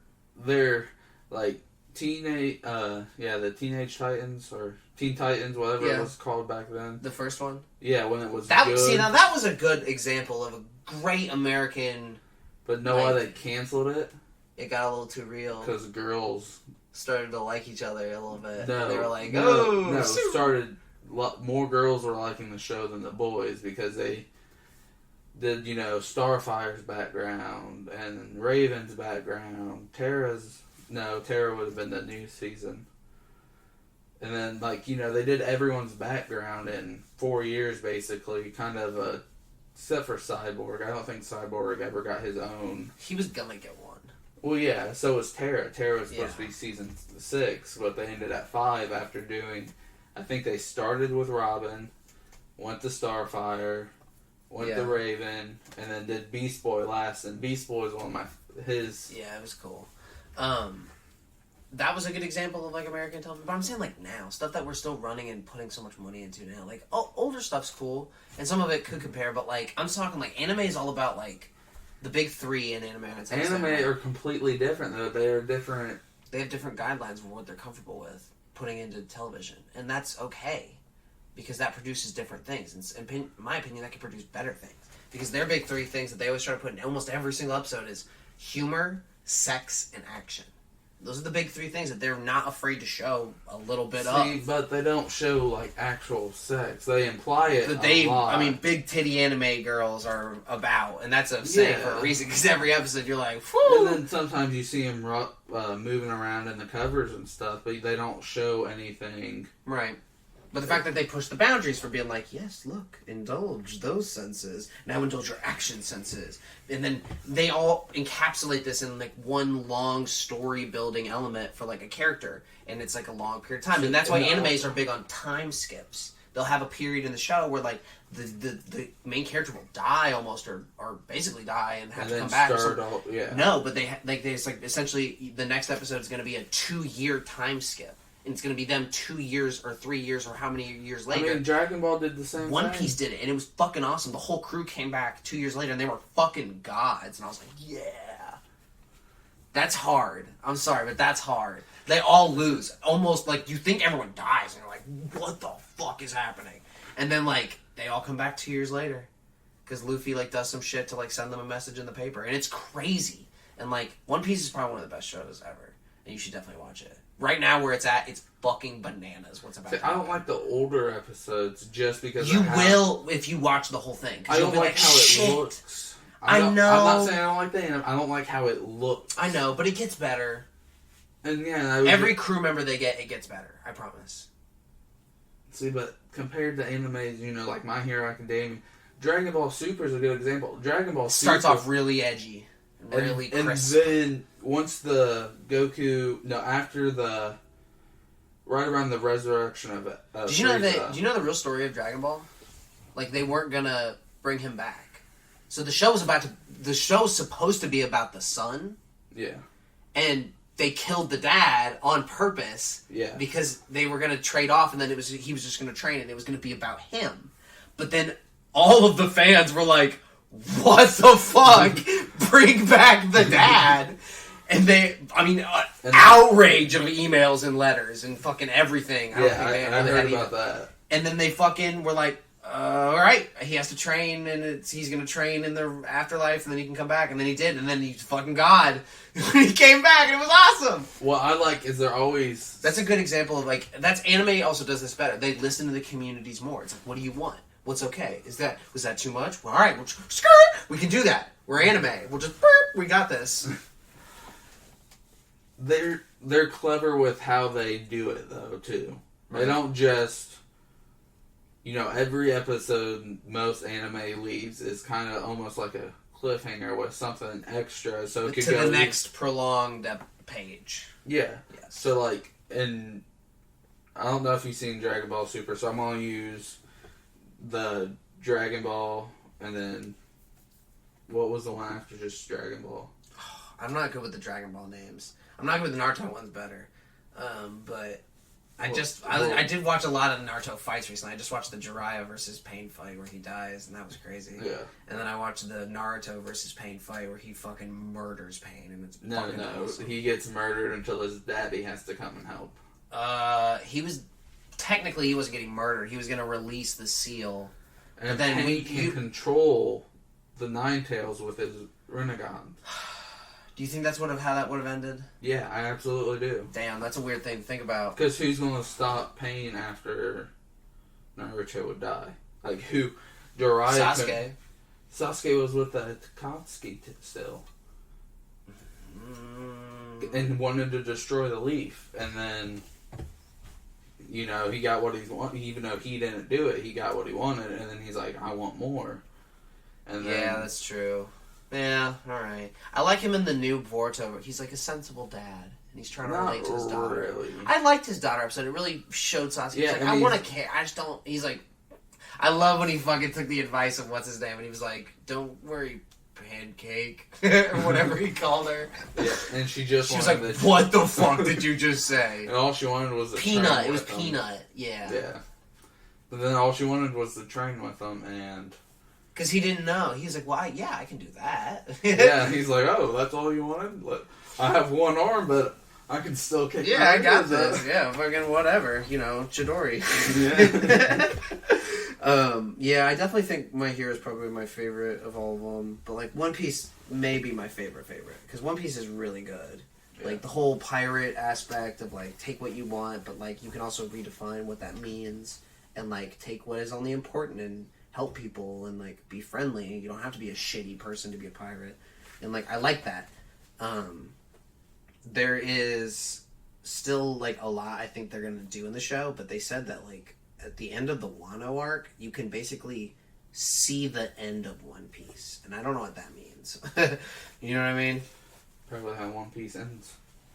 their, like, the Teenage Titans, or Teen Titans, whatever it was called back then. The first one? Yeah, when it was good. See, now that was a good example of a great American... But know why they canceled it? It got a little too real. Because girls... started to like each other a little bit. No, they were like, more girls were liking the show than the boys, because they did, Starfire's background and Raven's background. Tara would have been the new season. And then, like, they did everyone's background in 4 years, basically, kind of except for Cyborg. I don't think Cyborg ever got his own. He was gonna get one. Well, yeah, so was Tara. Tara was supposed to be season 6, but they ended at 5 after doing... I think they started with Robin, went to Starfire, went to Raven, and then did Beast Boy last, and Beast Boy is one of his... Yeah, it was cool. That was a good example of, like, American television, but I'm saying, like, now, stuff that we're still running and putting so much money into now. Like, older stuff's cool, and some of it could compare, but, like, I'm talking, like, anime is all about, like, the big three in anime. Anime are completely different, though. They are different. They have different guidelines for what they're comfortable with putting into television, and that's okay, because that produces different things. And in my opinion, that can produce better things, because their big three things that they always try to put in almost every single episode is humor, sex, and action. Those are the big three things that they're not afraid to show a little bit of. But they don't show, like, actual sex. They imply it a lot. I mean, big titty anime girls are about, and that's a saying for a reason, because every episode you're like, whew! And then sometimes you see them moving around in the covers and stuff, but they don't show anything. Right. But the fact that they push the boundaries for being like, yes, look, indulge those senses. Now indulge your action senses. And then they all encapsulate this in, like, one long story-building element for, like, a character. And it's, like, a long period of time. And that's why animes are big on time skips. They'll have a period in the show where, like, the main character will die almost, or basically die and have to come back. No, but it's like, essentially, the next episode is going to be a 2-year time skip. And it's going to be them 2 years or 3 years or how many years later. I mean, Dragon Ball did the same One Piece did it, and it was fucking awesome. The whole crew came back 2 years later, and they were fucking gods. And I was like, yeah. That's hard. I'm sorry, but that's hard. They all lose. Almost, like, you think everyone dies, and you're like, what the fuck is happening? And then, like, they all come back 2 years later. Because Luffy, like, does some shit to, like, send them a message in the paper. And it's crazy. And, like, One Piece is probably one of the best shows ever. And you should definitely watch it. Right now, where it's at, it's fucking bananas. What's about? I don't like the older episodes just because you will if you watch the whole thing. I don't like how it looks. I know. I'm not saying I don't like the anime. I don't like how it looks. I know, but it gets better. And yeah, every crew member they get, it gets better. I promise. See, but compared to animes, you know, like My Hero Academia, Dragon Ball Super is a good example. Dragon Ball Super Starts off really edgy. Really crisp. And then once the after the right around the resurrection of it. Did you know that? Do you know the real story of Dragon Ball? Like they weren't gonna bring him back. So the show was supposed to be about the son. Yeah. And they killed the dad on purpose. Yeah. Because they were gonna trade off, and then he was just gonna train, and it was gonna be about him. But then all of the fans were like, "What the fuck? Bring back the dad!" And outrage of emails and letters and fucking everything. I heard about that. And then they fucking were like, all right, he has to train, and he's going to train in the afterlife, and then he can come back. And then he did, and then he's fucking God. He came back, and it was awesome. What I like is they're always... That's a good example of, like, anime also does this better. They listen to the communities more. It's like, what do you want? What's okay? Was that too much? Well, all right, we can do that. We're anime. We'll just, we got this. They're clever with how they do it, though, too. Right. They don't just... You know, every episode most anime leaves is kind of almost like a cliffhanger with something extra, so it could go to the next prolonged page. Yeah. Yes. So, like, and I don't know if you've seen Dragon Ball Super, so I'm going to use the Dragon Ball, and then what was the one after just Dragon Ball? I'm not good with the Dragon Ball names. I'm not good with the Naruto ones better. But I did watch a lot of Naruto fights recently. I just watched the Jiraiya versus Pain fight where he dies, and that was crazy. Yeah. And then I watched the Naruto versus Pain fight where he fucking murders Pain, and it's No, awesome. he gets murdered until his daddy has to come and help. He wasn't getting murdered. He was going to release the seal. And but then he can control the Nine Tails with his Rinnegan. Do you think that's how that would have ended? Yeah, I absolutely do. Damn, that's a weird thing to think about. Because who's going to stop Pain after Naruto would die? Like, who? Jiraiya. Sasuke was with the Akatsuki still. And wanted to destroy the leaf. And then, you know, he got what he wanted. Even though he didn't do it, he got what he wanted. And then he's like, I want more. And then, yeah, that's true. Yeah, alright. I like him in the new Boruto. He's like a sensible dad. And he's trying to relate to his daughter. Really. I liked his daughter episode. It really showed Sasuke. Yeah, He's like, I want to care. I just don't... He's like... I love when he fucking took the advice of what's his name. And he was like, don't worry, pancake. Or whatever he called her. Yeah, and she was like, what the fuck did you just say? And all she wanted was to Peanut. It was Peanut. Yeah. Yeah. But then all she wanted was to train with him, and... Because he didn't know. He's like, well, I can do that. Yeah, he's like, oh, that's all you wanted? I have one arm, but I can still kick. Yeah, I got this. Yeah, fucking whatever. You know, Chidori. Yeah. Yeah, I definitely think My Hero is probably my favorite of all of them. But, like, One Piece may be my favorite. Because One Piece is really good. Yeah. Like, the whole pirate aspect of, like, take what you want, but, like, you can also redefine what that means. And, like, take what is only important and help people and, like, be friendly. You don't have to be a shitty person to be a pirate. And, like, I like that. There is still, like, a lot I think they're going to do in the show, but they said that, like, at the end of the Wano arc, you can basically see the end of One Piece. And I don't know what that means. You know what I mean? Probably how One Piece ends.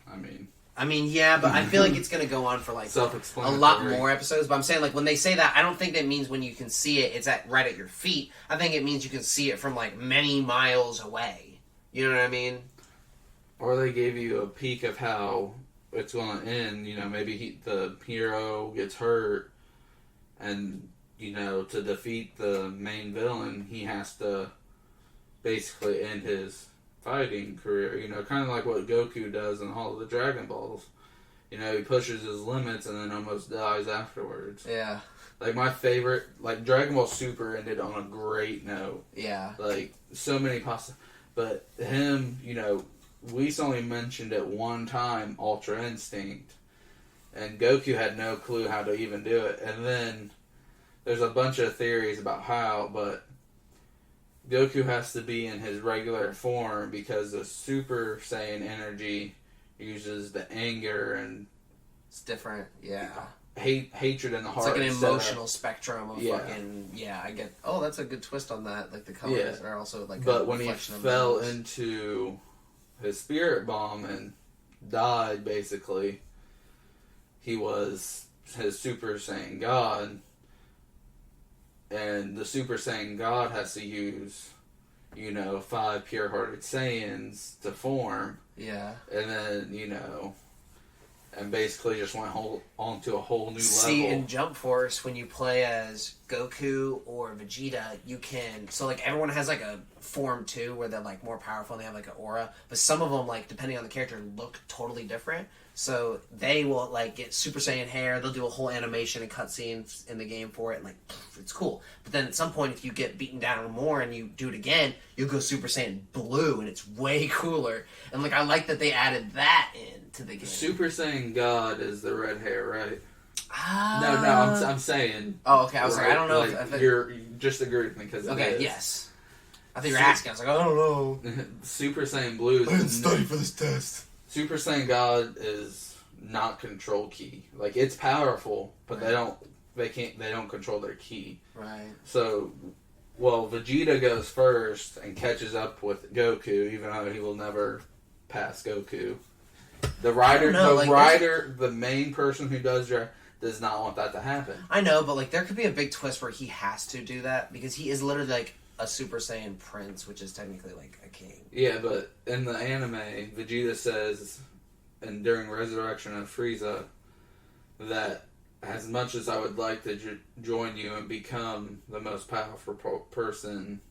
I mean, yeah, but I feel like it's going to go on for, like, a lot more episodes. But I'm saying, like, when they say that, I don't think that means when you can see it, it's right at your feet. I think it means you can see it from, like, many miles away. You know what I mean? Or they gave you a peek of how it's going to end. You know, maybe the hero gets hurt, and, you know, to defeat the main villain, he has to basically end his fighting career, you know, kind of like what Goku does in all of the Dragon Balls. You know, he pushes his limits and then almost dies afterwards. Yeah. Like, my favorite, like, Dragon Ball Super ended on a great note. Yeah. Like, so many but him, you know, we only mentioned at one time Ultra Instinct, and Goku had no clue how to even do it. And then there's a bunch of theories about how, but Goku has to be in his regular form because the Super Saiyan energy uses the anger and... It's different, yeah. hatred in the It's heart. like an instead of- emotional spectrum of fucking... Yeah, I get... Oh, that's a good twist on that. Like, the colors are also, like, But a when he reflection of fell those. into his spirit bomb and died, basically, he was his Super Saiyan God. And the Super Saiyan God has to use, 5 pure-hearted Saiyans to form. Yeah. And then, and basically just went onto a whole new See, level. in Jump Force, when you play as Goku or Vegeta, you can... So, like, everyone has, like, a form, too, where they're, like, more powerful and they have, like, an aura. But some of them, like, depending on the character, look totally different. So they will, like, get Super Saiyan hair. They'll do a whole animation and cutscenes in the game for it. And, like, it's cool. But then at some point, if you get beaten down more and you do it again, you'll go Super Saiyan blue, and it's way cooler. And, like, I like that they added that into the game. Super Saiyan God is the red hair, right? Ah. No, I'm saying. Oh, okay. I was like, I don't know Like, if you're just agree with me because okay, yes. I think you're asking. I was like, I don't know. Super Saiyan Blue. I didn't study for this test. Super Saiyan God is not control key. Like, it's powerful, but they don't control their key. Right. So, Vegeta goes first and catches up with Goku, even though he will never pass Goku. The the main person who does not want that to happen. I know, but like there could be a big twist where he has to do that because he is literally like a Super Saiyan prince, which is technically like a king. Yeah, but in the anime, Vegeta says, and during Resurrection of Frieza, that as much as I would like to join you and become the most powerful person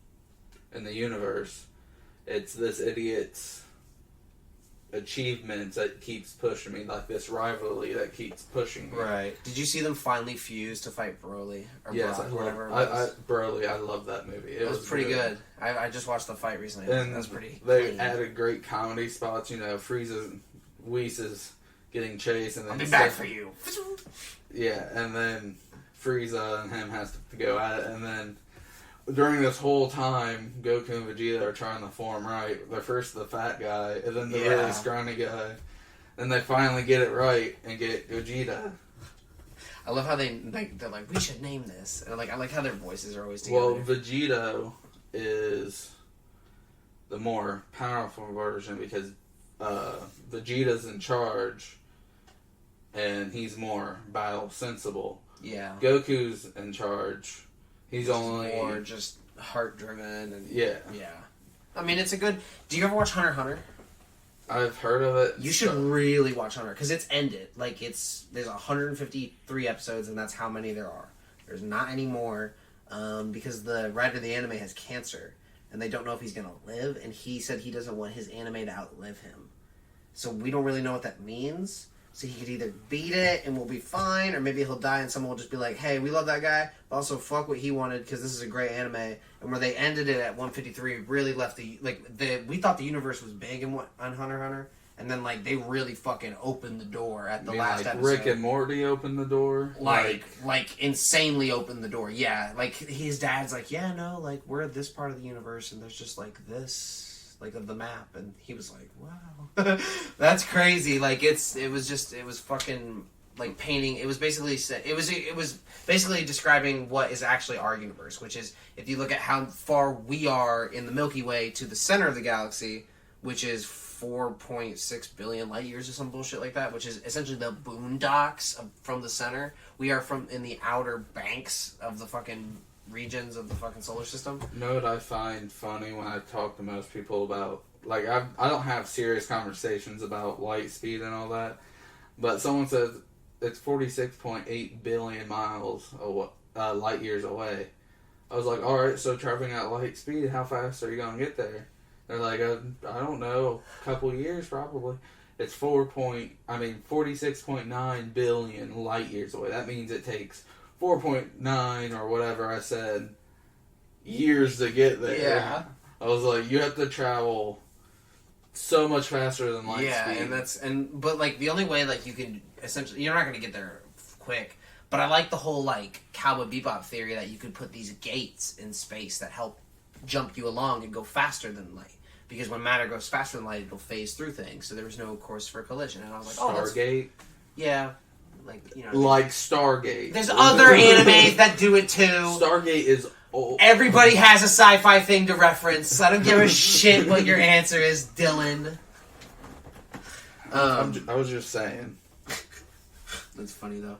in the universe, it's this idiot's achievements that keeps pushing me, like this rivalry that keeps pushing me. Right. Did you see them finally fuse to fight Broly? Or Yes, Brock, I whatever it love was? Broly. I love that movie. It was pretty good. I just watched the fight recently. And That was pretty they clean. added great comedy spots. Frieza, Whis is getting chased, and then I'll be back for you. Yeah, and then Frieza and him has to go at it, and then during this whole time, Goku and Vegeta are trying to form right. They're first the fat guy, and then the really scrawny guy. Then they finally get it right and get Gogeta. I love how they're like, we should name this. And I like how their voices are always together. Well, Vegeta is the more powerful version because Vegeta's in charge, and he's more battle sensible. Yeah. Goku's in charge. He's only more just heart driven and yeah. I mean, it's a good. Do you ever watch Hunter x Hunter? I've heard of it. You should really watch Hunter because it's ended. Like there's 153 episodes, and that's how many there are. There's not any more because the writer of the anime has cancer, and they don't know if he's gonna live. And he said he doesn't want his anime to outlive him. So we don't really know what that means. So he could either beat it and we'll be fine, or maybe he'll die and someone will just be like, hey, we love that guy, but also fuck what he wanted because this is a great anime. And where they ended it at 153 really left we thought the universe was big on Hunter x Hunter, and then they really fucking opened the door at the last episode. Rick and Morty opened the door? Like insanely opened the door, yeah. Like his dad's like, yeah, no, we're at this part of the universe and there's just this... of the map, and he was like, wow. That's crazy. It was fucking painting. It was basically describing what is actually our universe, which is if you look at how far we are in the Milky Way to the center of the galaxy, which is 4.6 billion light years or some bullshit like that, which is essentially the boondocks from the center. We are in the outer banks of the fucking regions of the fucking solar system. You know what I find funny when I talk to most people about, I don't have serious conversations about light speed and all that, but someone says it's 46.8 billion miles light years away. I was like, alright, so traveling at light speed, how fast are you going to get there? They're like, I don't know, a couple years probably. It's 46.9 billion light years away. That means it takes 4.9 or whatever I said years to get there. Yeah. I was like, you have to travel so much faster than light speed. Yeah, but the only way you can essentially, you're not going to get there quick. But I like the whole Cowboy Bebop theory that you could put these gates in space that help jump you along and go faster than light. Because when matter goes faster than light, it'll phase through things. So there was no course for collision. And I was like, Stargate. Yeah. like, you know. Like Stargate. There's other animes that do it too. Stargate is old. Everybody has a sci-fi thing to reference. I don't give a shit what your answer is, Dylan. I was just saying. That's funny though.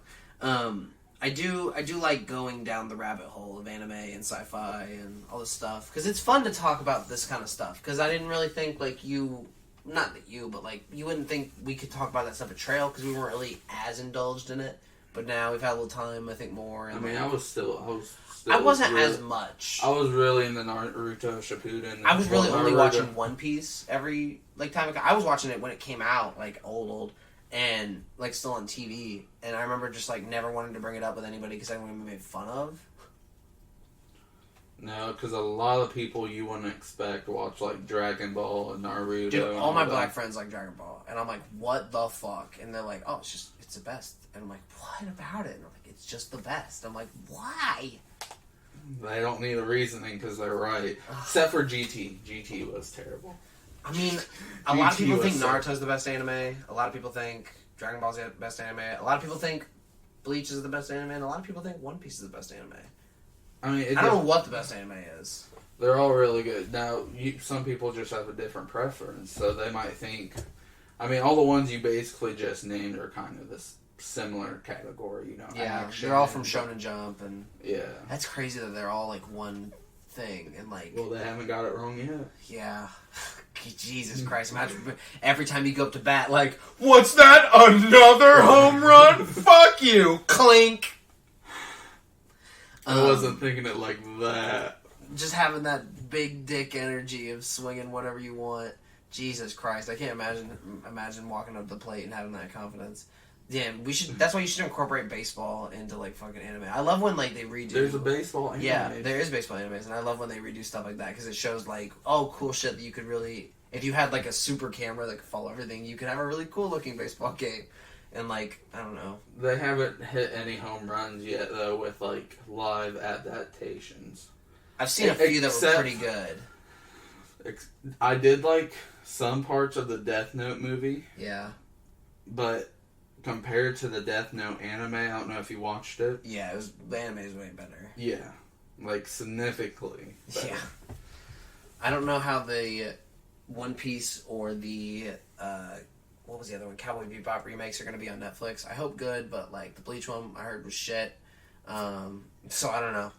I do like going down the rabbit hole of anime and sci-fi and all this stuff because it's fun to talk about this kind of stuff. Because I didn't really think like you, not that you, but like you wouldn't think we could talk about that stuff at Trail because we weren't really as indulged in it. But now we've had a little time, I think more. And I mean, like, I wasn't really, as much. I was really in the Naruto Shippuden. I was really only Naruto. watching One Piece every like time. I was watching it when it came out, like old. And, like, still on TV. And I remember just, like, never wanting to bring it up with anybody because I didn't want to be made fun of. No, because a lot of people you wouldn't expect watch, like, Dragon Ball and Naruto. Dude, and all my that. black friends like Dragon Ball. And I'm like, what the fuck? And they're like, oh, it's the best. And I'm like, what about it? And I'm like, it's just the best. I'm like, why? They don't need a reasoning because they're right. Except for GT. GT was terrible. I mean, a lot of people think GT was Naruto's the best anime. A lot of people think Dragon Ball's the best anime. A lot of people think Bleach is the best anime. And a lot of people think One Piece is the best anime. I mean, I don't know what the best anime is. They're all really good. Now, some people just have a different preference, so they might think... I mean, all the ones you basically just named are kind of this similar category, you know. Yeah, action, they're all from Shonen Jump. And yeah. that's crazy that they're all like one thing. And like... Well, they haven't got it wrong yet. Yeah. Jesus Christ. Imagine every time you go up to bat, like, what's that? Another home run? Fuck you. Clink. I wasn't thinking it like that. Just having that big dick energy of swinging whatever you want. Jesus Christ. I can't imagine walking up to the plate and having that confidence. Damn, that's why you should incorporate baseball into, like, fucking anime. I love when, like, they redo... There's a baseball anime. Yeah, there is baseball animes, and I love when they redo stuff like that, because it shows, like, oh, cool shit that you could really... If you had, like, a super camera that could follow everything, you could have a really cool-looking baseball game. And, like, I don't know. They haven't hit any home runs yet, though, with, like, live adaptations. I've seen a few that were pretty good. I did like some parts of the Death Note movie. Yeah. But... compared to the Death Note anime, I don't know if you watched it. Yeah, the anime is way better. Yeah. Like, significantly better. Yeah. I don't know how the One Piece or the, what was the other one? Cowboy Bebop remakes are going to be on Netflix. I hope good, but, like, the Bleach one I heard was shit. So, I don't know.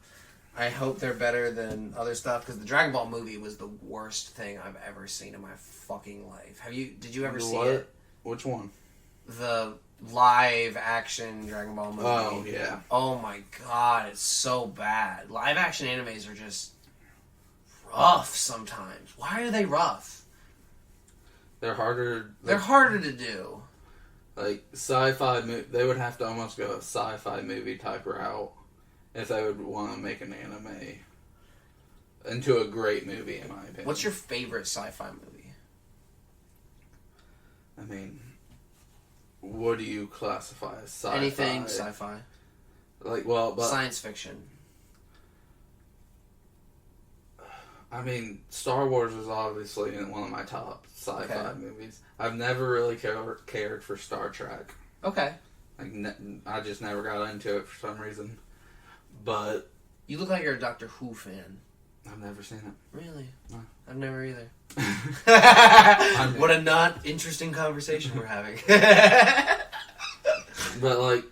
I hope they're better than other stuff, because the Dragon Ball movie was the worst thing I've ever seen in my fucking life. Did you ever see it? Which one? The live action Dragon Ball movie. Oh, yeah. Oh my god, it's so bad. Live action animes are just rough sometimes. Why are they rough? They're harder. They're harder to do. Like, sci-fi, they would have to almost go a sci-fi movie type route if they would want to make an anime into a great movie, in my opinion. What's your favorite sci-fi movie? I mean... what do you classify as sci-fi? Anything sci-fi. Like, well, but... science fiction. I mean, Star Wars is obviously one of my top sci-fi movies. I've never really cared for Star Trek. Okay. Like, I just never got into it for some reason. But... you look like you're a Doctor Who fan. I've never seen it. Really? No. I've never either. What a not interesting conversation we're having. But, like,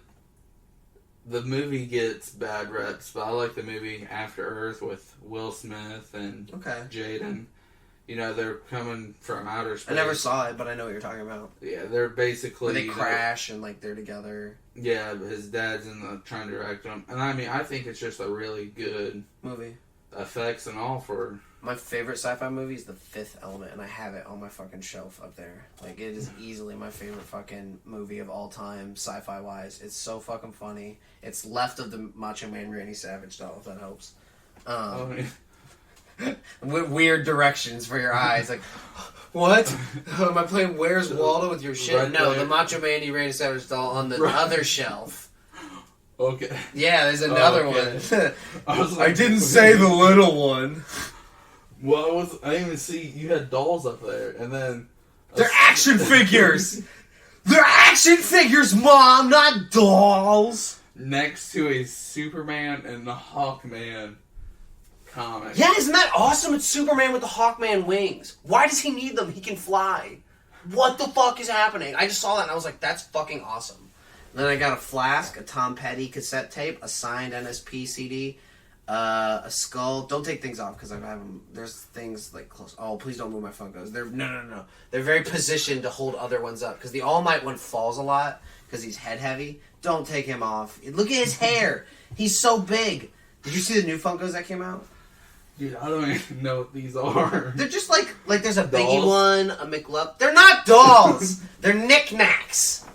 the movie gets bad reps, but I like the movie After Earth with Will Smith and Jaden. You know, they're coming from outer space. I never saw it, but I know what you're talking about. Yeah, they're basically... where they crash and, like, they're together. Yeah, his dad's trying to direct them. And, I mean, I think it's just a really good... movie. Effects and all for... My favorite sci-fi movie is The Fifth Element, and I have it on my fucking shelf up there. Like, it is easily my favorite fucking movie of all time, sci-fi wise. It's so fucking funny. It's left of the Macho Man Randy Savage doll, if that helps. Weird directions for your eyes, like, what? Am I playing Where's Waldo with your shit? Right no, there. the Macho Man Randy Savage doll on the other shelf. Okay. Yeah, there's another okay. one. I didn't say the little one. Well, I didn't even see you had dolls up there, and then they're action figures. They're Action figures, Mom, not dolls! Next to a Superman and the Hawkman comic. Yeah, isn't that awesome? It's Superman with the Hawkman wings. Why does he need them? He can fly. What the fuck is happening? I just saw that and I was like, that's fucking awesome. And then I got a flask, a Tom Petty cassette tape, a signed NSP CD, a skull. Don't take things off because I have them. There's things like close. Oh, please don't move my Funkos. They're no. They're very positioned to hold other ones up because the All Might one falls a lot because he's head heavy. Don't take him off. Look at his hair. He's so big. Did you see the new Funkos that came out? Dude, I don't even know what these are. They're just like there's a Dolls? Biggie one, a McLup. They're not dolls. They're knickknacks.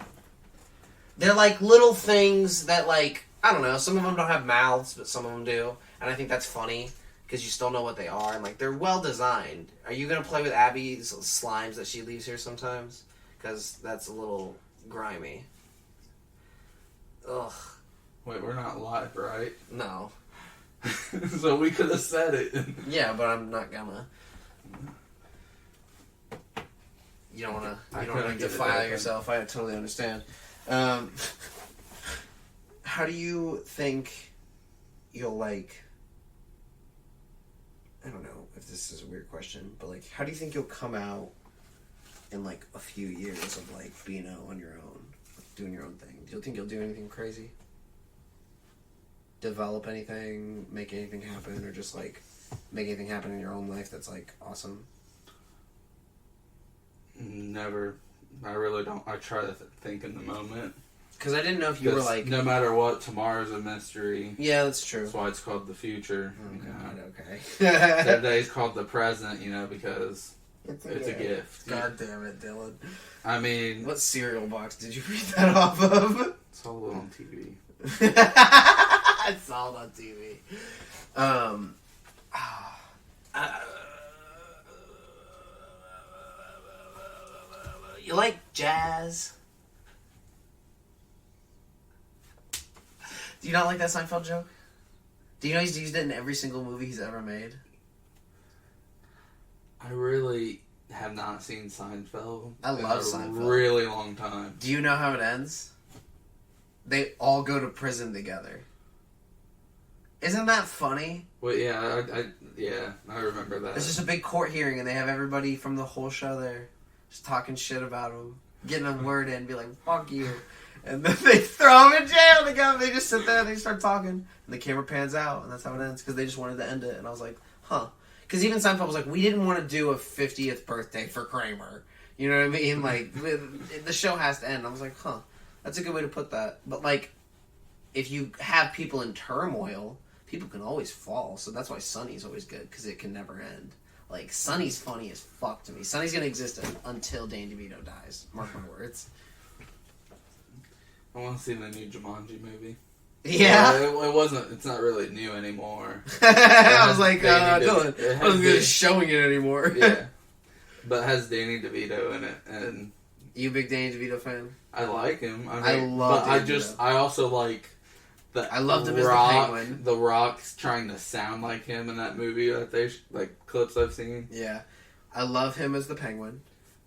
They're like little things that like, I don't know, some of them don't have mouths, but some of them do. And I think that's funny because you still know what they are and like they're well designed. Are you going to play with Abby's slimes that she leaves here sometimes? Because that's a little grimy. Ugh. Wait, we're not live, right? No. So we could have said it. Yeah, but I'm not gonna. You don't want to defile yourself. I totally understand. How do you think you'll like? I don't know if this is a weird question, but like, how do you think you'll come out in like a few years of like being out on your own, doing your own thing? Do you think you'll do anything crazy? Develop anything, make anything happen, or just like make anything happen in your own life that's like awesome? Never. I really don't. I try to think in the moment. Because I didn't know if you were like... No matter what, tomorrow's a mystery. Yeah, that's true. That's why it's called the future. Oh, God, okay. That day's called the present, because it's a gift. God damn it, Dylan. I mean... What cereal box did you read that off of? It's all on TV. I saw it on TV. You like jazz? Do you not like that Seinfeld joke? Do you know he's used it in every single movie he's ever made? I really have not seen Seinfeld. I love Seinfeld. In a really long time. Do you know how it ends? They all go to prison together. Isn't that funny? Well, yeah, I remember that. It's just a big court hearing, and they have everybody from the whole show there, just talking shit about him, getting a word in, be like, "Fuck you," and then they throw him in jail. They just sit there and they start talking, and the camera pans out, and that's how it ends. Because they just wanted to end it, and I was like, "Huh." Because even Seinfeld was like, "We didn't want to do a 50th birthday for Kramer." You know what I mean? Like, the show has to end. I was like, "Huh." That's a good way to put that. But, like, if you have people in turmoil, people can always fall. So that's why Sunny's always good, because it can never end. Like, Sunny's funny as fuck to me. Sunny's going to exist until Danny DeVito dies. Mark my words. I want to see the new Jumanji movie. Yeah? Well, it's not really new anymore. I was like, Dylan, I wasn't good at showing it anymore. Yeah. But it has Danny DeVito in it, and... You a big Danny DeVito fan? I like him. I love But Danny I also like I loved him as the Penguin. The Rock's trying to sound like him in that movie that they clips I've seen. Yeah, I love him as the Penguin.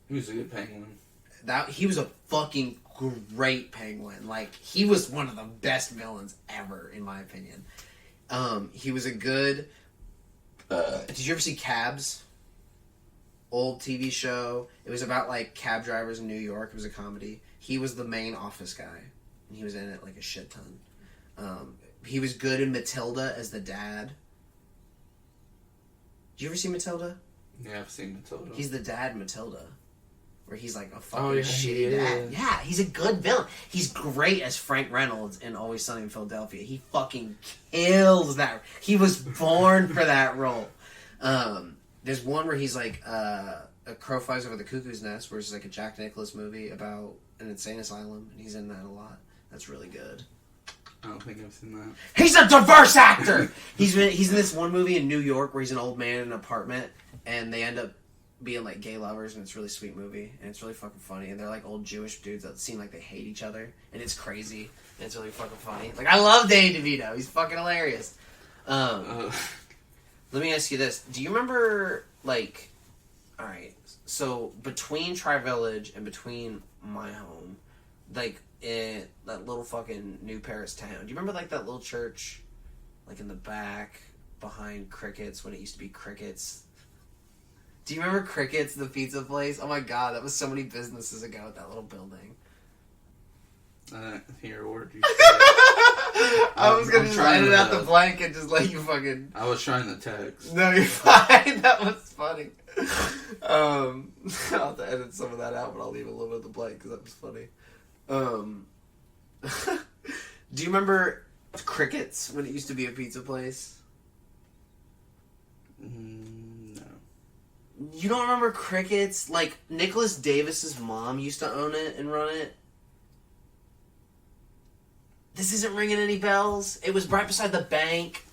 He was a good Penguin. He was a fucking great Penguin. Like, he was one of the best villains ever, in my opinion. He was a good. Did you ever see Cabs? Old TV show. It was about like cab drivers in New York. It was a comedy. He was the main office guy, and he was in it like a shit ton. He was good in Matilda as the dad. Did you ever see Matilda? Yeah, I've seen Matilda. He's the dad in Matilda, where he's like a fucking shitty dad. Yeah, he's a good villain. He's great as Frank Reynolds in Always Sunny in Philadelphia. He fucking kills that. He was born for that role. There's one where he's like a crow flies over the cuckoo's nest, where it's like a Jack Nicklaus movie about an insane asylum, and he's in that a lot. That's really good. I don't think I've seen that. He's a diverse actor. He's in this one movie in New York where he's an old man in an apartment, and they end up being like gay lovers, and it's a really sweet movie, and it's really fucking funny. And they're like old Jewish dudes that seem like they hate each other, and it's crazy, and it's really fucking funny. Like, I love Danny DeVito. He's fucking hilarious. Let me ask you this. Do you remember, like... Alright, so between Tri-Village and between my home, like in that little fucking New Paris town. Do you remember like that little church, like in the back behind Crickets when it used to be Crickets? Do you remember Crickets, the pizza place? Oh my god, that was so many businesses ago at that little building. I didn't hear a word you I was gonna just edit out the blank and just let you fucking. I was trying to text. No, you're fine. That was funny. I'll have to edit some of that out, but I'll leave a little bit of the blank because that was funny. Do you remember Crickets when it used to be a pizza place? No. You don't remember Crickets? Like, Nicholas Davis's mom used to own it and run it. This isn't ringing any bells? It was right beside the bank.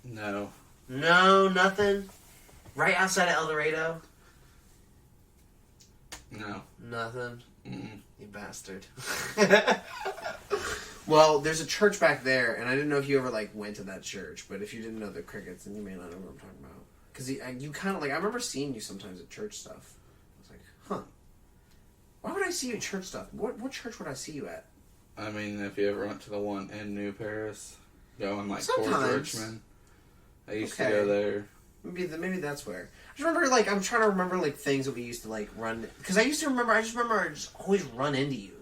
No. No, nothing? Right outside of El Dorado? No. Nothing? Mm-mm. You bastard. Well, there's a church back there, and I didn't know if you ever, like, went to that church, but if you didn't know the Crickets, then you may not know what I'm talking about. Because you kind of, like, I remember seeing you sometimes at church stuff. I was like, huh. Why would I see you at church stuff? What church would I see you at? I mean, if you ever went to the one in New Paris, going, like, towards Sometimes. Richmond, I used to go there. Maybe that's where. I just remember, like, I'm trying to remember, like, things that we used to, like, run. Because I just remember I just always run into you.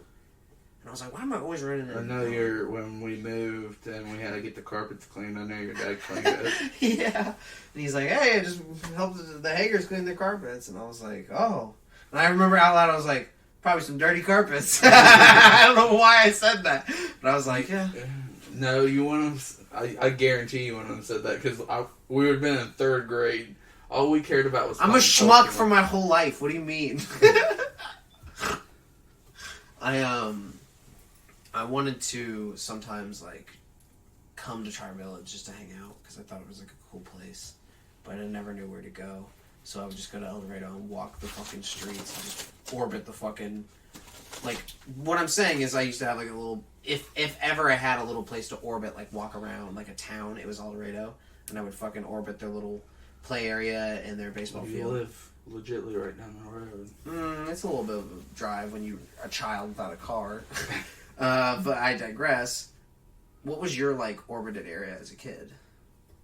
And I was like, why am I always running into you? When we moved and we had to get the carpets cleaned, I know your dad cleaned it. Yeah. And he's like, hey, I just helped the Hagers clean their carpets. And I was like, oh. And I remember out loud, I was like, probably some dirty carpets. I don't know why I said that. But I was like, yeah. No, you wouldn't have, I guarantee you wouldn't have said that, because we would have been in 3rd grade. All we cared about was... I'm a schmuck for my whole life. What do you mean? I wanted to sometimes, like, come to Tri-Village just to hang out, because I thought it was, like, a cool place. But I never knew where to go. So I would just go to El Dorado and walk the fucking streets and just orbit the fucking... Like, what I'm saying is I used to have, like, a little... If ever I had a little place to orbit, like, walk around, like, a town, it was El Dorado. And I would fucking orbit their little play area and their baseball You field. live legitly right down the road. It's a little bit of a drive when you're a child without a car. But I digress. What was your, like, orbited area as a kid?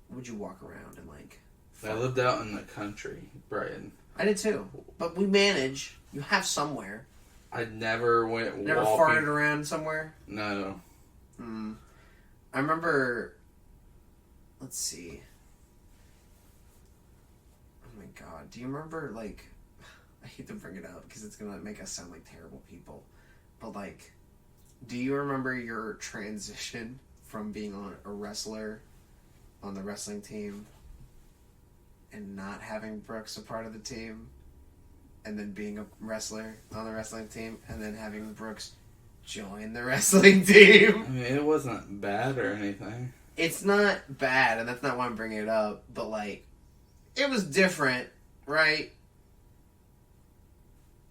What would you walk around and, like... I lived out in the country, Bryten. I did too. But we manage. You have somewhere. I never went Never walking. farted around somewhere? No. I remember... Let's see. Oh my god. Do you remember, like... I hate to bring it up because it's going to make us sound like terrible people. But, like... Do you remember your transition from being a wrestler on the wrestling team and not having Brooks a part of the team, and then being a wrestler on the wrestling team, and then having Brooks join the wrestling team? I mean, it wasn't bad or anything. It's not bad, and that's not why I'm bringing it up, but, like, it was different, right?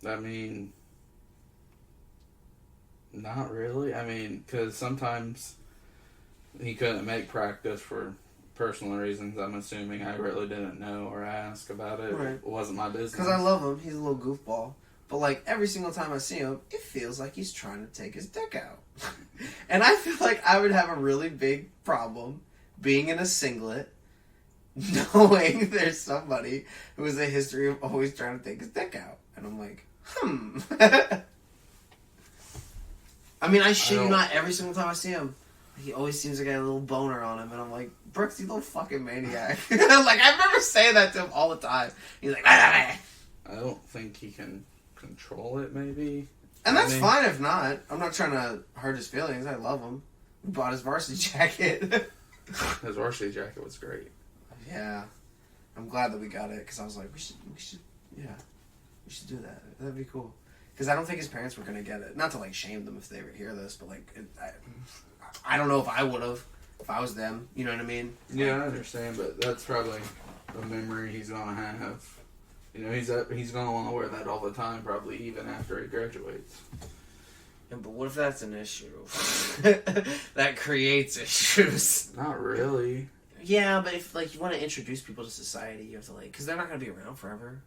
I mean... Not really. I mean, because sometimes he couldn't make practice for personal reasons. I'm assuming I really didn't know or ask about it. Right. It wasn't my business. Because I love him. He's a little goofball. But, like, every single time I see him, it feels like he's trying to take his dick out. And I feel like I would have a really big problem being in a singlet, knowing there's somebody who has a history of always trying to take his dick out. And I'm like, I mean, I shit you not, every single time I see him, he always seems like I got a little boner on him, and I'm like, Brooks, you little fucking maniac. Like, I remember saying that to him all the time. He's like, ah. I don't think he can control it, maybe. And that's fine if not. I'm not trying to hurt his feelings. I love him. We bought his varsity jacket. His varsity jacket was great. Yeah. I'm glad that we got it, because I was like, we should do that. That'd be cool. Because I don't think his parents were going to get it. Not to, like, shame them if they would hear this, but, like, I don't know if I would have, if I was them. You know what I mean? Yeah, I understand, but that's probably a memory he's going to have. You know, he's going to want to wear that all the time, probably even after he graduates. Yeah, but what if that's an issue? That creates issues. Not really. Yeah, but if, like, you want to introduce people to society, you have to, like, because they're not going to be around forever.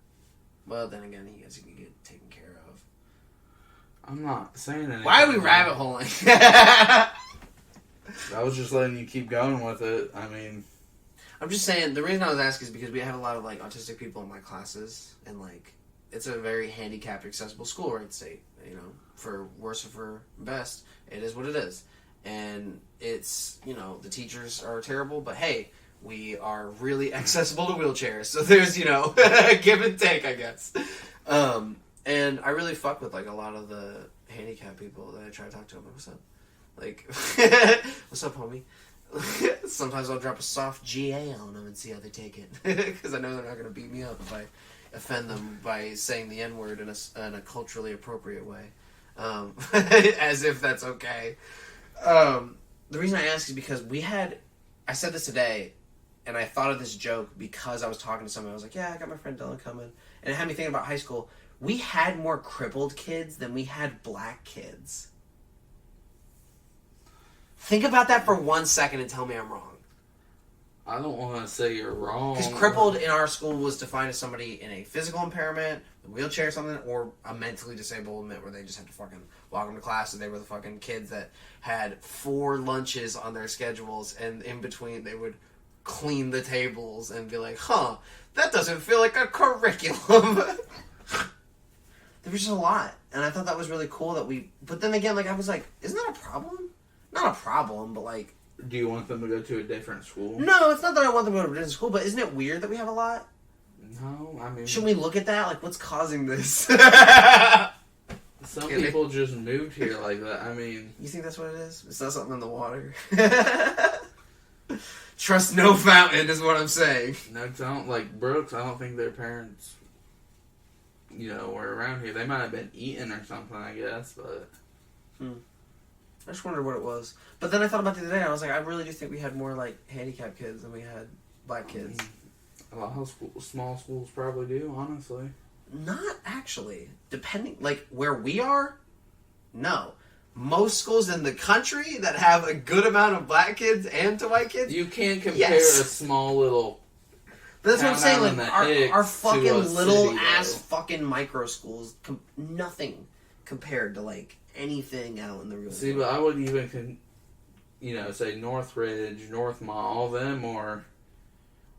Well, then again, you guys can get taken care of. I'm not saying anything. Why are we rabbit holing? I was just letting you keep going with it. I mean, I'm just saying, the reason I was asking is because we have a lot of, like, autistic people in my classes, and, like, it's a very handicapped accessible school, right, state, you know, for worse or for best, it is what it is. And it's, you know, the teachers are terrible, but hey, we are really accessible to wheelchairs, so there's, you know, give and take, I guess. And I really fuck with, like, a lot of the handicapped people that I try to talk to. I'm like, what's up? Like, what's up, homie? Sometimes I'll drop a soft GA on them and see how they take it. Because I know they're not going to beat me up if I offend them by saying the N-word in a culturally appropriate way. As if that's okay. The reason I ask is because I said this today, and I thought of this joke because I was talking to someone. I was like, yeah, I got my friend Dylan coming. And it had me thinking about high school. We had more crippled kids than we had black kids. Think about that for 1 second and tell me I'm wrong. I don't want to say you're wrong. Because crippled in our school was defined as somebody in a physical impairment, a wheelchair or something, or a mentally disabled where they just had to fucking walk them to class, and they were the fucking kids that had 4 lunches on their schedules, and in between they would clean the tables and be like, huh, that doesn't feel like a curriculum. There was just a lot, and I thought that was really cool that but then again, like, I was like, isn't that a problem? Not a problem, but like... Do you want them to go to a different school? No, it's not that I want them to go to a different school, but isn't it weird that we have a lot? No, I mean... Shouldn't we look at that? Like, what's causing this? Some people just moved here like that. I mean... You think that's what it is? It's not something in the water? Trust no fountain is what I'm saying. No, don't. Like, Brooks, I don't think their parents, you know, were around here. They might have been eating or something, I guess, but... I just wondered what it was. But then I thought about it the other day, I was like, I really do think we had more, like, handicapped kids than we had black kids. A lot of small schools probably do, honestly. Not actually. Depending, like, where we are, no. Most schools in the country that have a good amount of black kids and to white kids, You can't compare a small little... But that's what I'm saying, town like, out in the our Hicks fucking to a little city, ass though. fucking micro schools, nothing compared to, like, anything out in the real See, world. but I would even, say Northridge, Northmont, all them aren't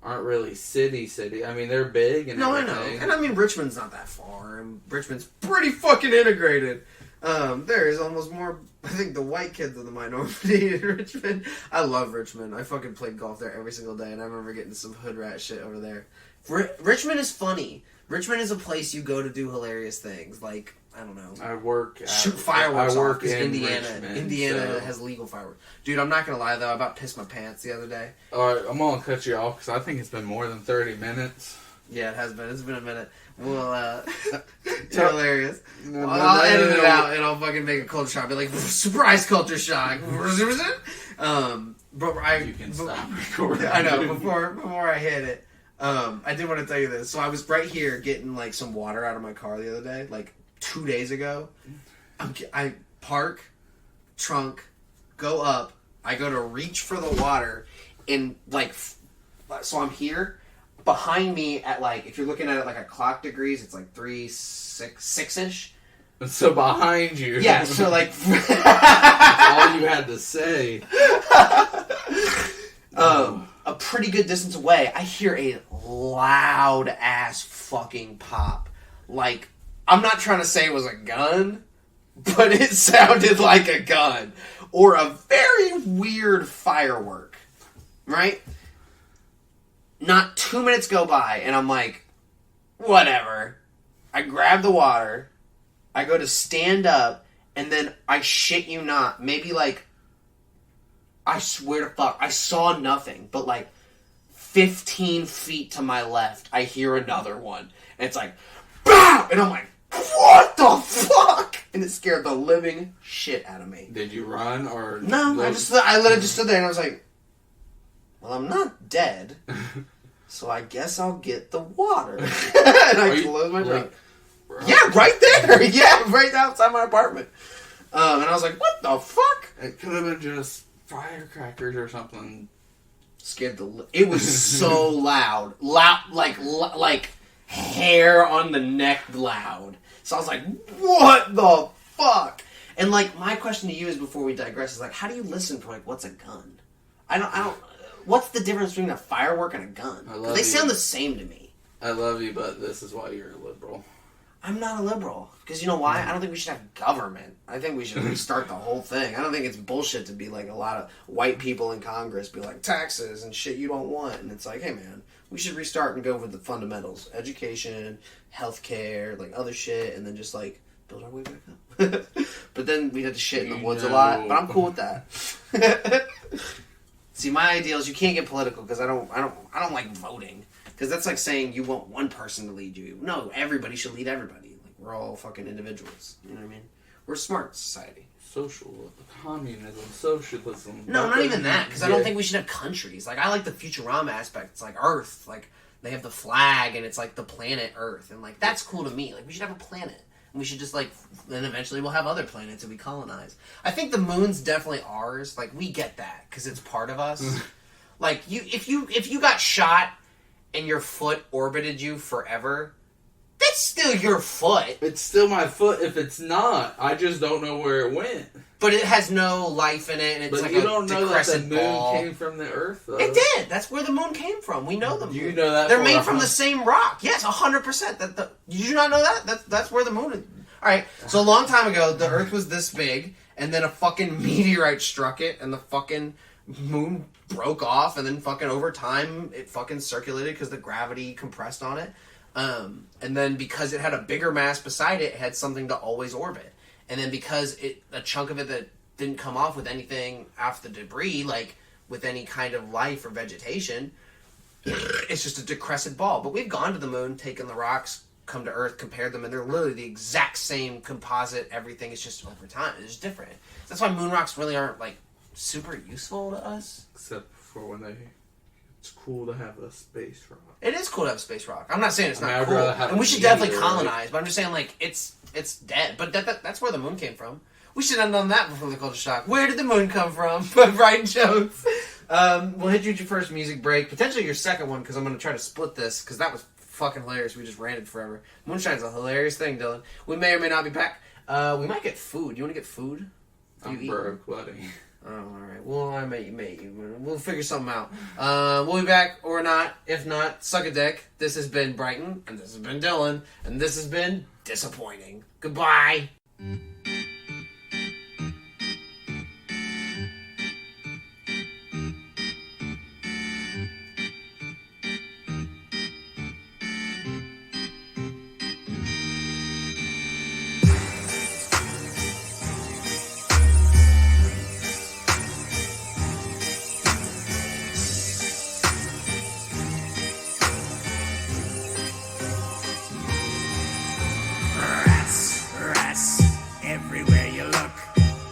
really city. I mean, they're big and No, I everything. know. And I mean, Richmond's not that far, and Richmond's pretty fucking integrated. There is almost more, I think, the white kids are the minority in Richmond. I love Richmond. I fucking played golf there every single day, and I remember getting some hood rat shit over there. Richmond is funny. Richmond is a place you go to do hilarious things, like, I don't know. I work at... Shoot fireworks I work off, because in Indiana Richmond, has legal fireworks. Dude, I'm not gonna lie, though, I about pissed my pants the other day. Alright, I'm gonna cut you off, because I think it's been more than 30 minutes. Yeah, it has been. It's been a minute. Well, it's hilarious. No, Well, no, I'll no, edit no. it out and I'll fucking make a culture shock. Be like, surprise culture shock. But You can stop recording. I know. Before I hit it, I did want to tell you this. So I was right here getting like some water out of my car the other day, like 2 days ago. I park, trunk, go up. I go to reach for the water, and like, so I'm here. Behind me at like, if you're looking at it like a clock degrees, it's like 6-ish. So behind you. Yeah, so like... That's all you had to say. A pretty good distance away, I hear a loud ass fucking pop. Like, I'm not trying to say it was a gun, but it sounded like a gun. Or a very weird firework. Right? Not 2 minutes go by, and I'm like, whatever. I grab the water, I go to stand up, and then I shit you not, maybe like, I swear to fuck, I saw nothing, but like 15 feet to my left, I hear another one, and it's like, BAM! And I'm like, what the fuck? And it scared the living shit out of me. Did you run or... No, I literally just stood there, and I was like, well, I'm not dead, so I guess I'll get the water. And I closed my drink. Yeah, right there. Yeah, right outside my apartment. And I was like, what the fuck? It could have been just firecrackers or something. Scared it was so loud. Like hair on the neck loud. So I was like, what the fuck? And like, my question to you is, before we digress, is like, how do you listen for like, what's a gun? I don't. What's the difference between a firework and a gun? They sound the same to me. I love you, but this is why you're a liberal. I'm not a liberal. Because you know why? I don't think we should have government. I think we should restart the whole thing. I don't think it's bullshit to be like a lot of white people in Congress be like, taxes and shit you don't want. And it's like, hey man, we should restart and go with the fundamentals. Education, healthcare, like other shit, and then just like build our way back up. But then we had to shit in the woods a lot. But I'm cool with that. See, my ideal is you can't get political because I don't like voting. Because that's like saying you want one person to lead you. No, everybody should lead everybody. Like, we're all fucking individuals. You know what I mean? We're a smart society. Social, communism, socialism. No, not even that. Because I don't think we should have countries. Like, I like the Futurama aspect. It's like Earth. Like, they have the flag and it's like the planet Earth. And like, that's cool to me. Like, we should have a planet. And we should just like, then eventually we'll have other planets that we colonize. I think the moon's definitely ours. Like, we get that. Because it's part of us. Like, if you got shot and your foot orbited you forever, that's still your foot. It's still my foot if it's not. I just don't know where it went. But it has no life in it, and it's but like you a don't know that the moon ball. came from the Earth, though. It did. That's where the moon came from. We know the moon. You know that they're made from the same rock. Yes, 100%. Did you not know that? That's where the moon is. All right. So a long time ago, the Earth was this big, and then a fucking meteorite struck it, and the fucking moon broke off, and then fucking over time it fucking circulated because the gravity compressed on it, and then because it had a bigger mass beside it, it had something to always orbit, and then because a chunk of it that didn't come off with anything after the debris, like with any kind of life or vegetation, it's just a decrepit ball. But we've gone to the moon, taken the rocks, come to Earth, compared them, and they're literally the exact same composite. Everything is just over time. It's just different. That's why moon rocks really aren't like super useful to us. Except for when it's cool to have a space rock. It is cool to have a space rock. I'm not saying it's not I'd cool. rather have And we a should definitely meteor, colonize, but I'm just saying, like, it's dead. But that's where the moon came from. We should have done that before the culture shock. Where did the moon come from? By Bryten Jones. We'll hit you with your first music break. Potentially your second one, because I'm going to try to split this, because that was fucking hilarious. We just ranted forever. Moonshine's a hilarious thing, Dylan. We may or may not be back. We might get food. You want to get food? I'm broke, buddy. Oh, alright. Well, I may you. We'll figure something out. We'll be back or not. If not, suck a dick. This has been Bryten, and this has been Dylan, and this has been Disappointing. Goodbye. Rats, everywhere you look,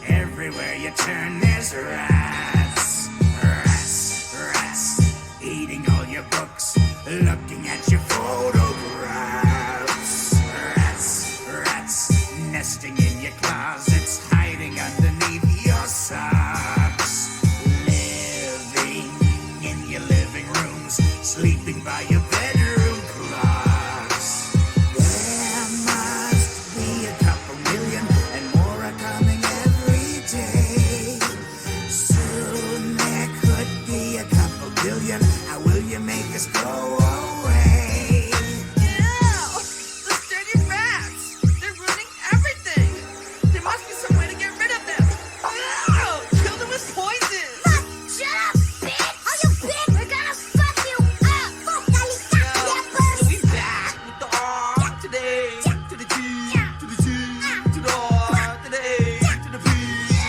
everywhere you turn, there's rats. Rats, eating all your books, looking at your photographs. Rats, nesting in your closets, hiding underneath your socks. Living in your living rooms, sleeping by your bedroom clocks. There must be a couple million, and more are coming every day. Soon there could be a couple billion. How will you make us go away? Ew! Those dirty rats! They're ruining everything! There must be some way to get rid of them! Ew! Kill them with poison! Fuck! Shut up, bitch! Oh, you bitch! We're gonna fuck you up! Fuck, So we back with the R today, to the G, to the G, to the R today, to the P.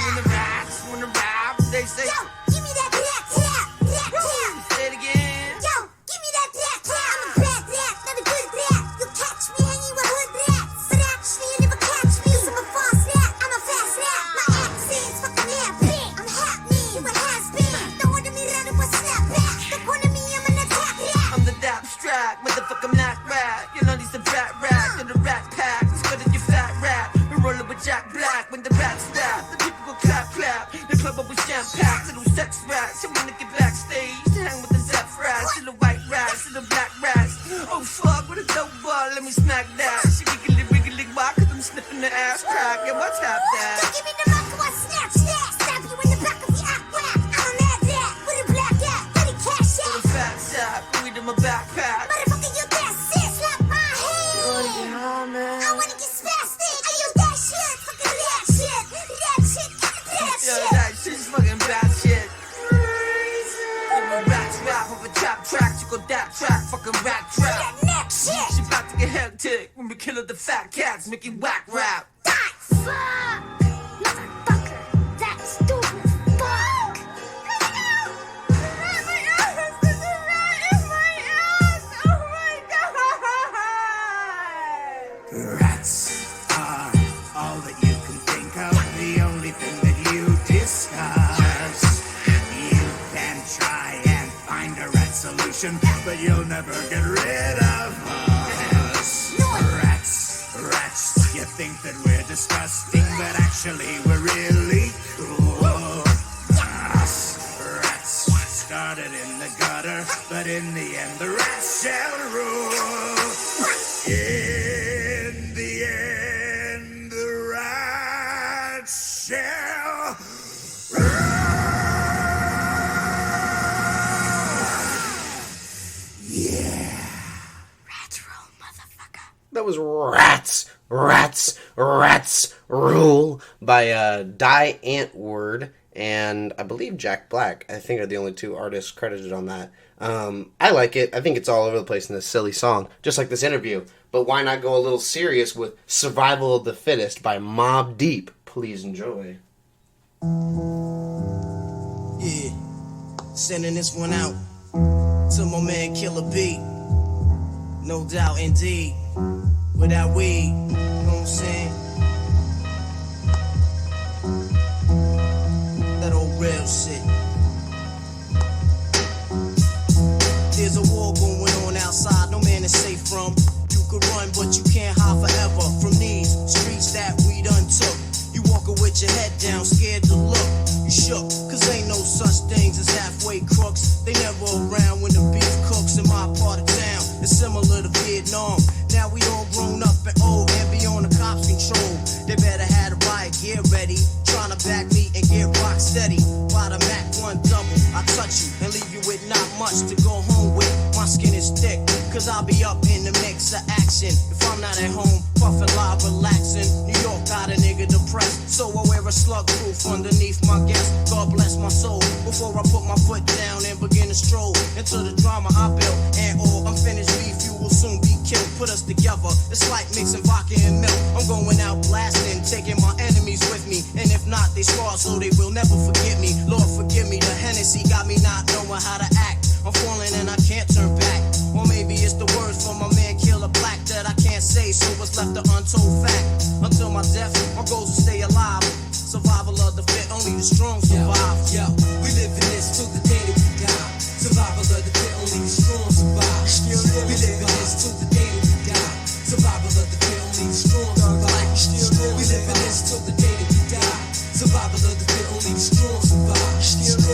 When the rats, when the rap, they say, Yo, give me that black tap! Black tap! say it again. Yo, give me that black tap! I'm a bad rat, not a good rat. You'll catch me hanging with hood rats. But actually, you never catch me. 'Cause I'm a false rat, I'm a fast rat. My accent's fucking epic. I'm happening, you a has-been. Don't order me around with a snap back. Don't corner me, I'm an attack rat. I'm the dap strap, motherfucker black rat. You know these the fat rat, and the rat pack. It's good as you fat rat. We're rolling with Jack Black when the rats stop. The people go clap clap. They club up with champagne, little sex rats. You wanna get backstage to hang with the Zep rats, little white rats, little black rats. Oh fuck, what a dope ball, let me smack that. She wiggly wiggly why? 'Cause I'm sniffing the ass crack. Yeah, what's happening? my backpack. Motherfucker, you that shit, slap my hand. You wanna get high, man? I wanna get spastic. I you that shit, fucking that shit, that shit, that Yo, shit. that shit's fucking bad shit. I'm a rap trap of a trap track. You go that track, fucking rap trap. That neck shit. She about to get hectic when we kill the fat cats, make it whack rap. Die, fuck. Motherfucker, that stupid fuck. Rats are all that you can think of, the only thing that you discuss. You can try and find a rat solution, but you'll never get rid of us. Rats, you think that we're disgusting, but actually we're really cool. Us, rats, started in the gutter, but in the end the rats shall rule. In the end, the rats shall Rats rule, motherfucker. That was Rats Rule by Die Antwoord and I believe Jack Black. I think are the only two artists credited on that. I like it. I think it's all over the place in this silly song, just like this interview. But why not go a little serious with Survival of the Fittest by Mobb Deep? Please enjoy. Yeah, sending this one out to my man Killer B. No doubt, indeed. Without weed, you know what I'm saying? That old real shit. There's a war going on outside, no man is safe from. You could run, but you can't hide forever from these streets that we done took. You walking with your head down, scared to look. You shook, cause ain't no such things as halfway crooks. They never around when the beef cooks in my part of town. It's similar to Vietnam. Now we all grown up and old and be on the cops' control. They better have the riot gear ready, trying to back me and get rock steady. By the Mac 1 double, I touch you and leave you with not much to go home with. My skin is thick, cause I'll be up in the mix of action. If I'm not at home, puffin' live, relaxing. New York got a nigga depressed, so I wear a slug proof underneath my guest. God bless my soul, before I put my foot down and begin to stroll into the drama I built. And all unfinished beef, you will soon be killed. Put us together, it's like mixing vodka and milk. I'm going out blasting, taking my enemies with me. And if not, they scar so they will never forget me. Lord forgive me, the Hennessy got me not knowing how to act. I'm falling and I can't turn back. Or maybe it's the words from my man Killer Black that I can't say, so what's left the untold fact. Until my death, my goals will stay alive. Survival of the fit, only the strong survive. Yo, we live in this till the day that we die. Survival of the fit, only the strong survive. We live in this till the day that we die. Survival of the fit, only the strong survive. We live in this till the day that we die. Survival of the fit, only the strong survive.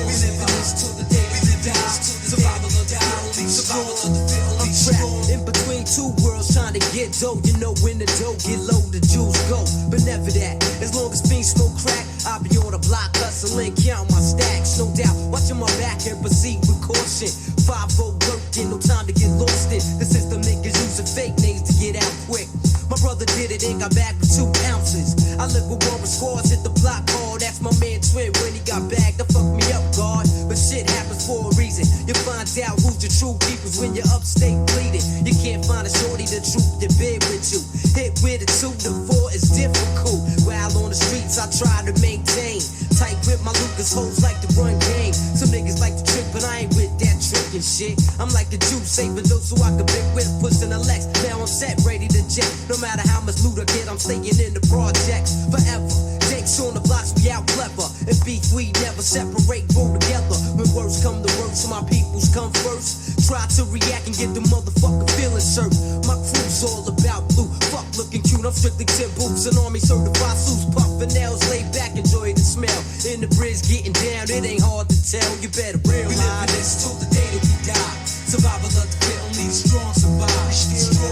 We live in this till the day that we die. Survival of the fit, only the strong survive. I'm trapped in between two worlds trying to get dough. You know when the dough get low, the jewels go. But never that. As long as fiends smoke crack, I'll be on the block hustling, count my stacks. No doubt, watching my back and proceed with caution. 5-0 working, no time to get lost in. The system niggas using fake names to get out quick. My brother did it and got back with 2 ounces. I live with Warren Squads, hit the block hard. That's my man Twin when he got back. That fucked me up, God. But shit happens for a reason. You find out who's your true peoples when you're upstate bleeding. You can't find a shorty the truth to bed with you. Hit with a 2 to 4 is difficult. While on the streets I try to maintain. Tight with my Lucas hoes like to run game. Some niggas like to trick, but I ain't with that trickin' shit. I'm like a Jew, saving those so I can pick with pushing a Lex. Now I'm set, ready to jet. No matter how much loot I get, I'm staying in the projects forever. Jakes on the blocks, we out clever. And beef, we never separate, roll together. When words come to words, my peoples come first. Try to react and get the motherfucking feelings served. My crew's all about blue, fuck looking cute. I'm strictly 10 boots, an army certified suits, puffin' nails, laid back, enjoy the smell. In the bridge, getting down, it ain't hard to tell. You better realize we live in this till the day that we die. Survival of the fit, only the strong survive.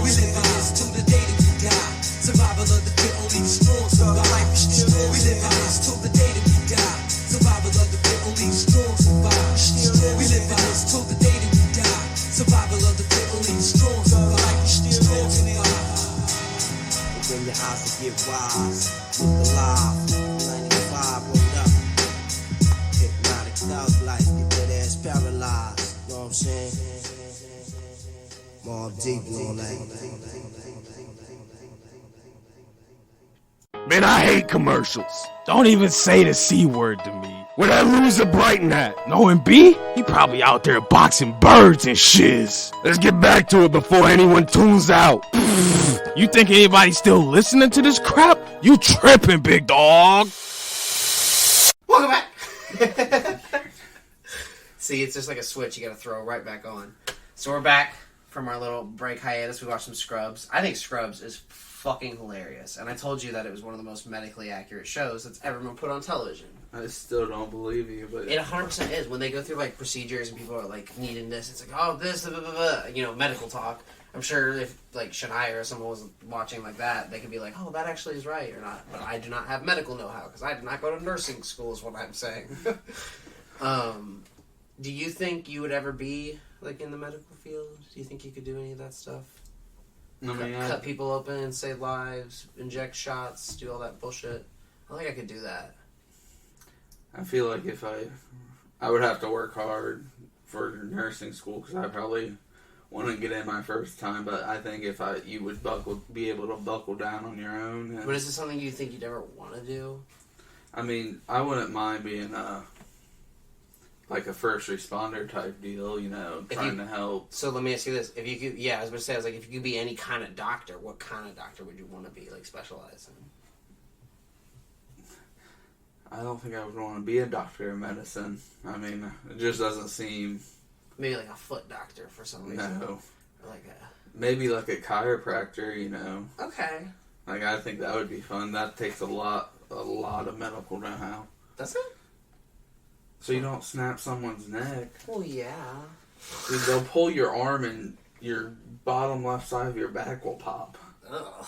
We live in this till the day that we die. Survival of the fit, only the strong survive. We live in this till the day that we die. Survival of the fit, only the strong survive. We live in this till the day that we die. Survival of the rise to get wise. Look alive, 95, rolled up. Hypnotic thug life, get that ass paralyzed. Know what I'm saying? Mob deep and all that. Man, I hate commercials. Don't even say the C word to me. Where that loser Bryten at? Knowing B? He probably out there boxing birds and shiz. Let's get back to it before anyone tunes out. You think anybody's still listening to this crap? You tripping, big dog. Welcome back. See, it's just like a switch you gotta throw right back on. So we're back from our little break hiatus. We watched some Scrubs. I think Scrubs is fucking hilarious. And I told you that it was one of the most medically accurate shows that's ever been put on television. I still don't believe you, but It 100% is. When they go through like procedures and people are like needing this, it's like, oh, this, blah, blah, blah, you know, medical talk. I'm sure if like Shania or someone was watching like that, they could be like, oh, that actually is right or not. But I do not have medical know-how because I did not go to nursing school is what I'm saying. Do you think you would ever be like in the medical field? Do you think you could do any of that stuff? Cut people open, save lives, inject shots, do all that bullshit. I think I could do that. I feel like if I would have to work hard for nursing school because I probably wouldn't get in my first time. But I think if you would be able to buckle down on your own. But is this something you think you'd ever want to do? I mean, I wouldn't mind being like a first responder type deal, you know, trying to help. So let me ask you this: if you could, I was going to say, if you could be any kind of doctor, what kind of doctor would you want to be, like specialize in? I don't think I would want to be a doctor of medicine. I mean, it just doesn't seem. Maybe like a foot doctor for some reason. No. Or like maybe like a chiropractor, you know. Okay. Like I think that would be fun. That takes a lot of medical know-how. Does it? So you don't snap someone's neck. Well, yeah. Dude, they'll pull your arm and your bottom left side of your back will pop. Ugh.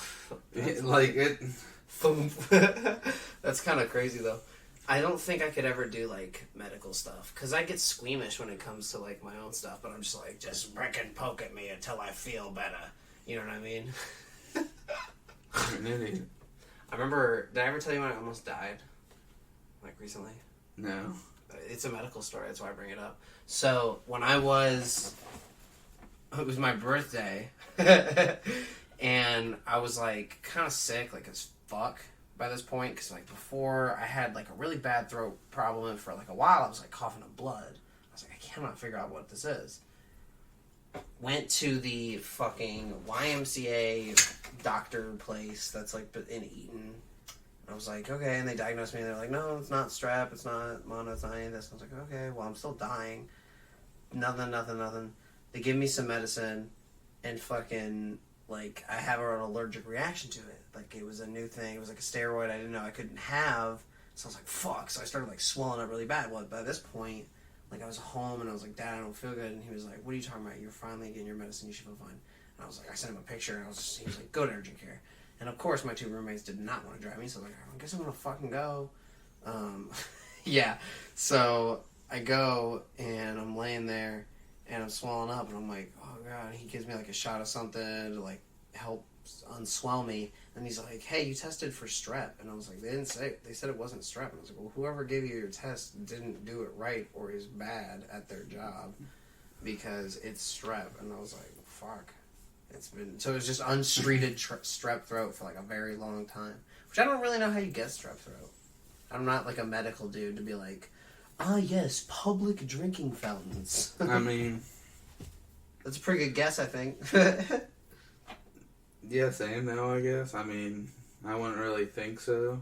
That's kind of crazy though. I don't think I could ever do like medical stuff because I get squeamish when it comes to like my own stuff. But I'm just like, just brick and poke at me until I feel better. You know what I mean? You're an idiot. I remember. Did I ever tell you when I almost died? Like recently? No. It's a medical story. That's why I bring it up. So when it was my birthday, and I was like kind of sick, like as fuck by this point, because like before I had like a really bad throat problem, and for like a while I was like coughing up blood. I was like, I cannot figure out what this is. Went to the fucking YMCA doctor place that's like in Eaton. I was like, okay, and they diagnosed me, and they're like, no, it's not strep, it's not mono, it's not any of this. I was like, okay, well, I'm still dying. Nothing. They give me some medicine, and fucking, like, I have an allergic reaction to it. Like, it was a new thing. It was like a steroid I didn't know I couldn't have. So I was like, fuck. So I started, like, swelling up really bad. Well, by this point, like, I was home, and I was like, Dad, I don't feel good. And he was like, what are you talking about? You're finally getting your medicine. You should feel fine. And I was like, I sent him a picture, and he was like, go to urgent care. And of course, my two roommates did not want to drive me, so I was like, I guess I'm gonna fucking go. Yeah. So I go, and I'm laying there, and I'm swelling up, and I'm like, oh god. And he gives me like a shot of something to like help unswell me, and he's like, hey, you tested for strep, and I was like, they said it wasn't strep, and I was like, well, whoever gave you your test didn't do it right or is bad at their job because it's strep, and I was like, fuck. So it was just untreated strep throat for like a very long time. Which I don't really know how you get strep throat. I'm not like a medical dude to be like, yes, public drinking fountains. I mean... That's a pretty good guess, I think. Yeah, same though, I guess. I mean, I wouldn't really think so.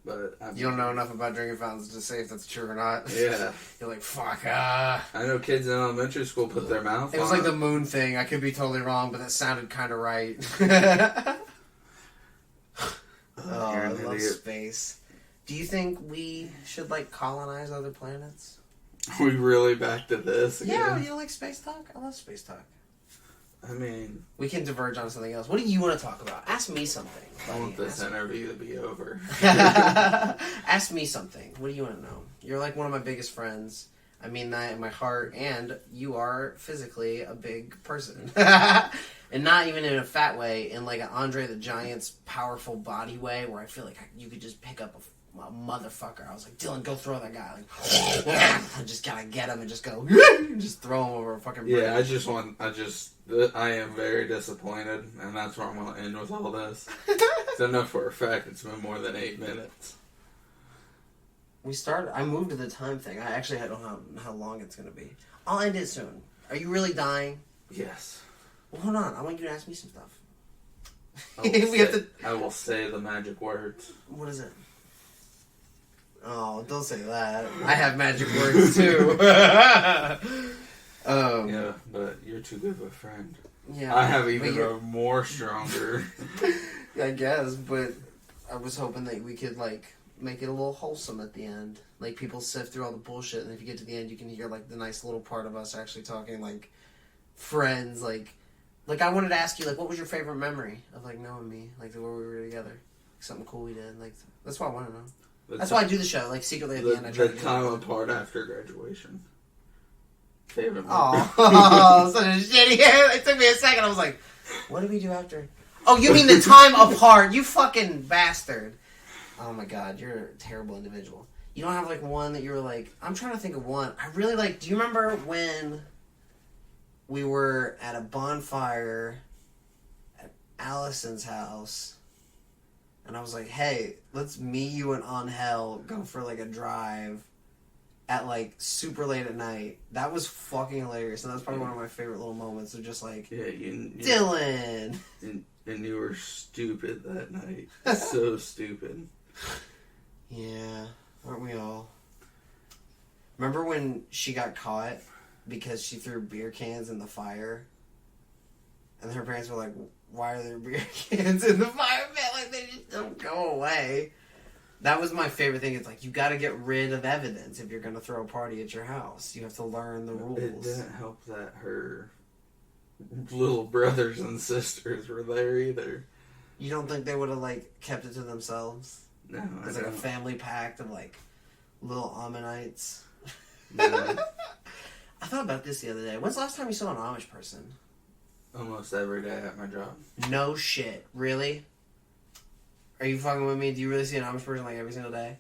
But you don't know enough about drinking fountains to say if that's true or not. Yeah. You're like, fuck, I know kids in elementary school put their mouth on it. It was like the moon thing. I could be totally wrong, but that sounded kind of right. I love space. Do you think we should, like, colonize other planets? Are we really back to this again? Yeah, you like space talk? I love space talk. I mean... We can diverge on something else. What do you want to talk about? Ask me something. I want this interview to be over. Ask me something. What do you want to know? You're like one of my biggest friends. I mean that in my heart, and you are physically a big person. And not even in a fat way, in like an Andre the Giant's powerful body way, where I feel like you could just pick up a motherfucker. I was like, Dylan, go throw that guy. Like, I just gotta get him and just go, just throw him over a fucking bridge. Yeah, I am very disappointed, and that's where I'm going to end with all this. So I know for a fact it's been more than 8 minutes. I moved to the time thing. I actually don't know how long it's going to be. I'll end it soon. Are you really dying? Yes. Well, hold on. I want you to ask me some stuff. I will say the magic words. What is it? Oh, don't say that. I have magic words too. Yeah, but you're too good of a friend. Yeah, I have even a more stronger. I guess, but I was hoping that we could like make it a little wholesome at the end. Like people sift through all the bullshit, and if you get to the end, you can hear like the nice little part of us actually talking like friends. Like I wanted to ask you, like, what was your favorite memory of like knowing me, like where we were together, something cool we did. Like that's what I want to know. That's why I do the show. Like secretly at the end, I try to time apart after graduation. Favorite memory. Oh, such a shitty. It took me a second. I was like, what did we do after? Oh, you mean the time apart? You fucking bastard. Oh my god, you're a terrible individual. You don't have like one that you were like, I'm trying to think of one. I really like, do you remember when we were at a bonfire at Allison's house and I was like, hey, let's me, you, and Angel go for like a drive at like super late at night. That was fucking hilarious, and that's probably one of my favorite little moments of just like, Dylan! And you were stupid that night. So stupid. Yeah, aren't we all? Remember when she got caught because she threw beer cans in the fire? And her parents were like, why are there beer cans in the fire pit? Like, they just don't go away. That was my favorite thing. It's like, you gotta get rid of evidence if you're gonna throw a party at your house. You have to learn the rules. It didn't help that her little brothers and sisters were there either. You don't think they would have, like, kept it to themselves? No, It's like a family pact of, like, little Ammonites. No. I thought about this the other day. When's the last time you saw an Amish person? Almost every day at my job. No shit. Really? Are you fucking with me? Do you really see an Amish person, like, every single day?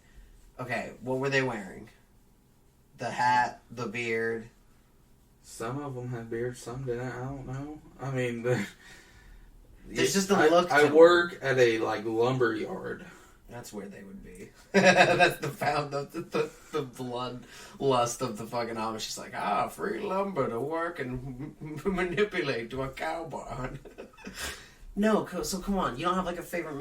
Okay, what were they wearing? The hat, the beard. Some of them had beards, some didn't. I don't know. I mean, There's just a look. I work at a like lumber yard. That's where they would be. That's the blood lust of the fucking Amish. She's like, free lumber to work and manipulate to a cow barn. No, so come on. You don't have like a favorite,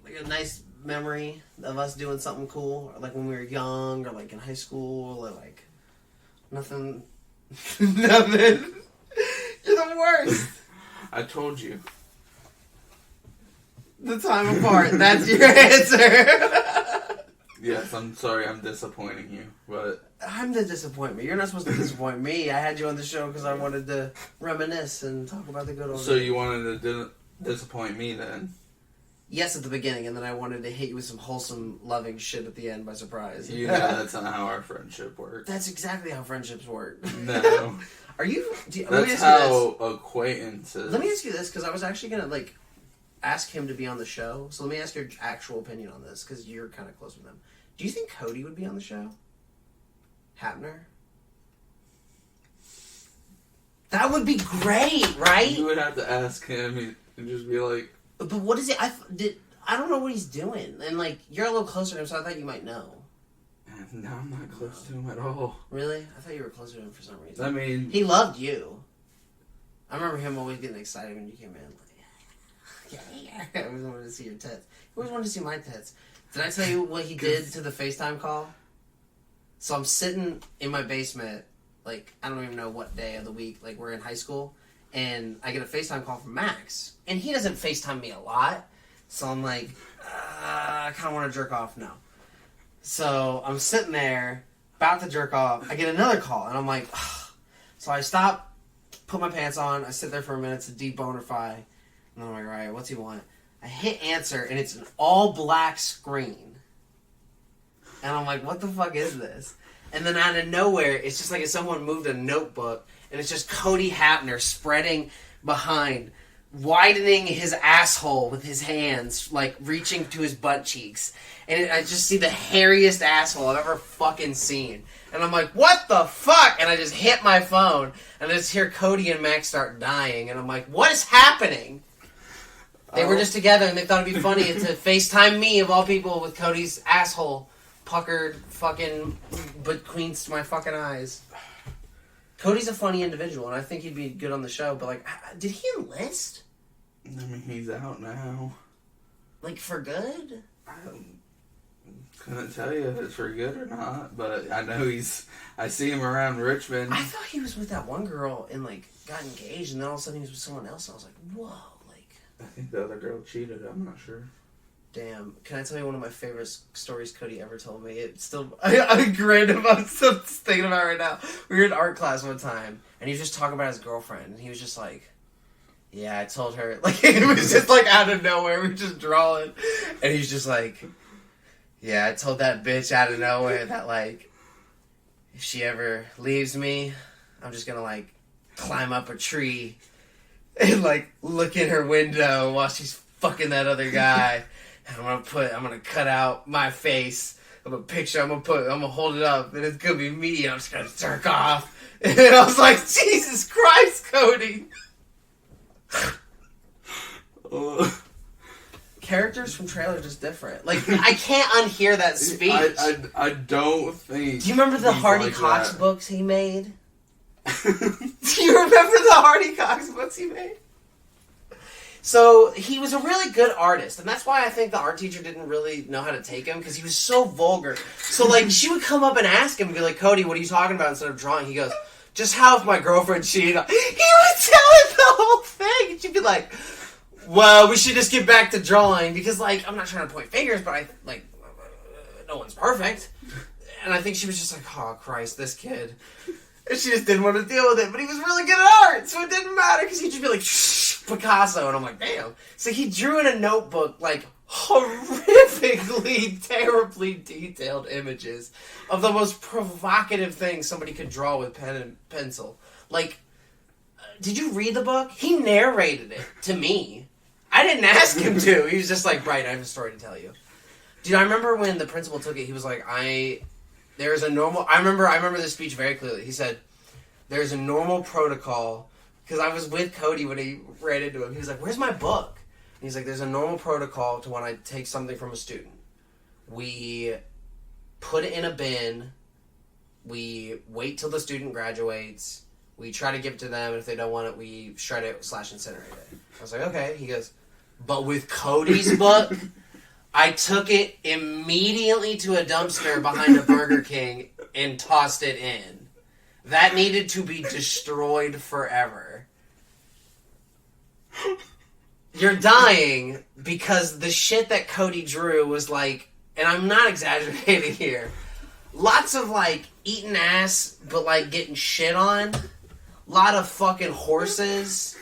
like a nice memory of us doing something cool, or like when we were young, or like in high school, or like nothing. Nothing. You're the worst. I told you. The time apart. That's your answer. Yes, I'm sorry I'm disappointing you, but... I'm the disappointment. You're not supposed to disappoint me. I had you on the show because I wanted to reminisce and talk about the good old days. So you wanted to disappoint me then? Yes, at the beginning, and then I wanted to hit you with some wholesome, loving shit at the end by surprise. You know that's not how our friendship works. That's exactly how friendships work. No. Are you... That's how acquaintances... Let me ask you this, because I was actually going to, like, ask him to be on the show. So let me ask your actual opinion on this, because you're kind of close with him. Do you think Cody would be on the show? Hapner? That would be great, right? You would have to ask him and just be like... But what is it? I don't know what he's doing. And, like, you're a little closer to him, so I thought you might know. No, I'm not close to him at all. Really? I thought you were closer to him for some reason. I mean... He loved you. I remember him always getting excited when you came in. Like, yeah. I always wanted to see your tits. He always wanted to see my tits. Did I tell you what he did to the FaceTime call? So I'm sitting in my basement, like, I don't even know what day of the week, like, we're in high school, and I get a FaceTime call from Max. And he doesn't FaceTime me a lot, so I'm like, I kind of want to jerk off now. So I'm sitting there, about to jerk off, I get another call, and I'm like, ugh. So I stop, put my pants on, I sit there for a minute to debonerify, and I'm like, alright, what's he want? I hit answer, and it's an all-black screen. And I'm like, what the fuck is this? and then out of nowhere, it's just like if someone moved a notebook, and it's just Cody Hapner spreading behind, widening his asshole with his hands, like reaching to his butt cheeks. And I just see the hairiest asshole I've ever fucking seen. And I'm like, what the fuck? And I just hit my phone, and I just hear Cody and Max start dying. And I'm like, what is happening? They were just together, and they thought it'd be funny to FaceTime me, of all people, with Cody's asshole puckered fucking between my fucking eyes. Cody's a funny individual, and I think he'd be good on the show, but, like, did he enlist? I mean, he's out now. Like, for good? I couldn't tell you if it's for good or not, but I know I see him around Richmond. I thought he was with that one girl and, like, got engaged, and then all of a sudden he was with someone else, and I was like, whoa, like... I think the other girl cheated, I'm not sure. Damn. Can I tell you one of my favorite stories Cody ever told me? It's still... I'm still thinking about it right now. We were in art class one time, and he was just talking about his girlfriend, and he was just like... Yeah, I told her... Like, it was just, like, out of nowhere. We were just drawing. And he's just like... Yeah, I told that bitch out of nowhere that, like... If she ever leaves me, I'm just gonna, like, climb up a tree and, like, look in her window while she's fucking that other guy. And I'm gonna cut out my face of a picture. I'm gonna hold it up, and it's gonna be me, and I'm just gonna jerk off. And I was like, Jesus Christ, Cody! Characters from trailer just different. Like, I can't unhear that speech. I don't think. Do you remember the he's Hardy like Cox that. books he made? Do you remember the Hardy Cox books he made? So, he was a really good artist, and that's why I think the art teacher didn't really know how to take him, because he was so vulgar. So, like, she would come up and ask him, and be like, Cody, what are you talking about, instead of drawing? He goes, just how if my girlfriend cheated on... He would tell her the whole thing, and she'd be like, well, we should just get back to drawing, because, like, I'm not trying to point fingers, but no one's perfect. And I think she was just like, oh, Christ, this kid. And she just didn't want to deal with it, but he was really good at art, so it didn't matter, because he'd just be like, shh, Picasso, and I'm like, damn. So he drew in a notebook, like, horrifically, terribly detailed images of the most provocative things somebody could draw with pen and pencil. Like, did you read the book? He narrated it to me. I didn't ask him to. He was just like, Bryten, I have a story to tell you. Dude, I remember when the principal took it, he was like, I remember this speech very clearly. He said, there's a normal protocol, because I was with Cody when he ran into him. He was like, where's my book? And he's like, there's a normal protocol to when I take something from a student. We put it in a bin, we wait till the student graduates, we try to give it to them, and if they don't want it, we shred it / incinerate it. I was like, okay. He goes, but with Cody's book, I took it immediately to a dumpster behind a Burger King and tossed it in. That needed to be destroyed forever. You're dying because the shit that Cody drew was like, and I'm not exaggerating here, lots of like eating ass, but like getting shit on. Lot of fucking horses.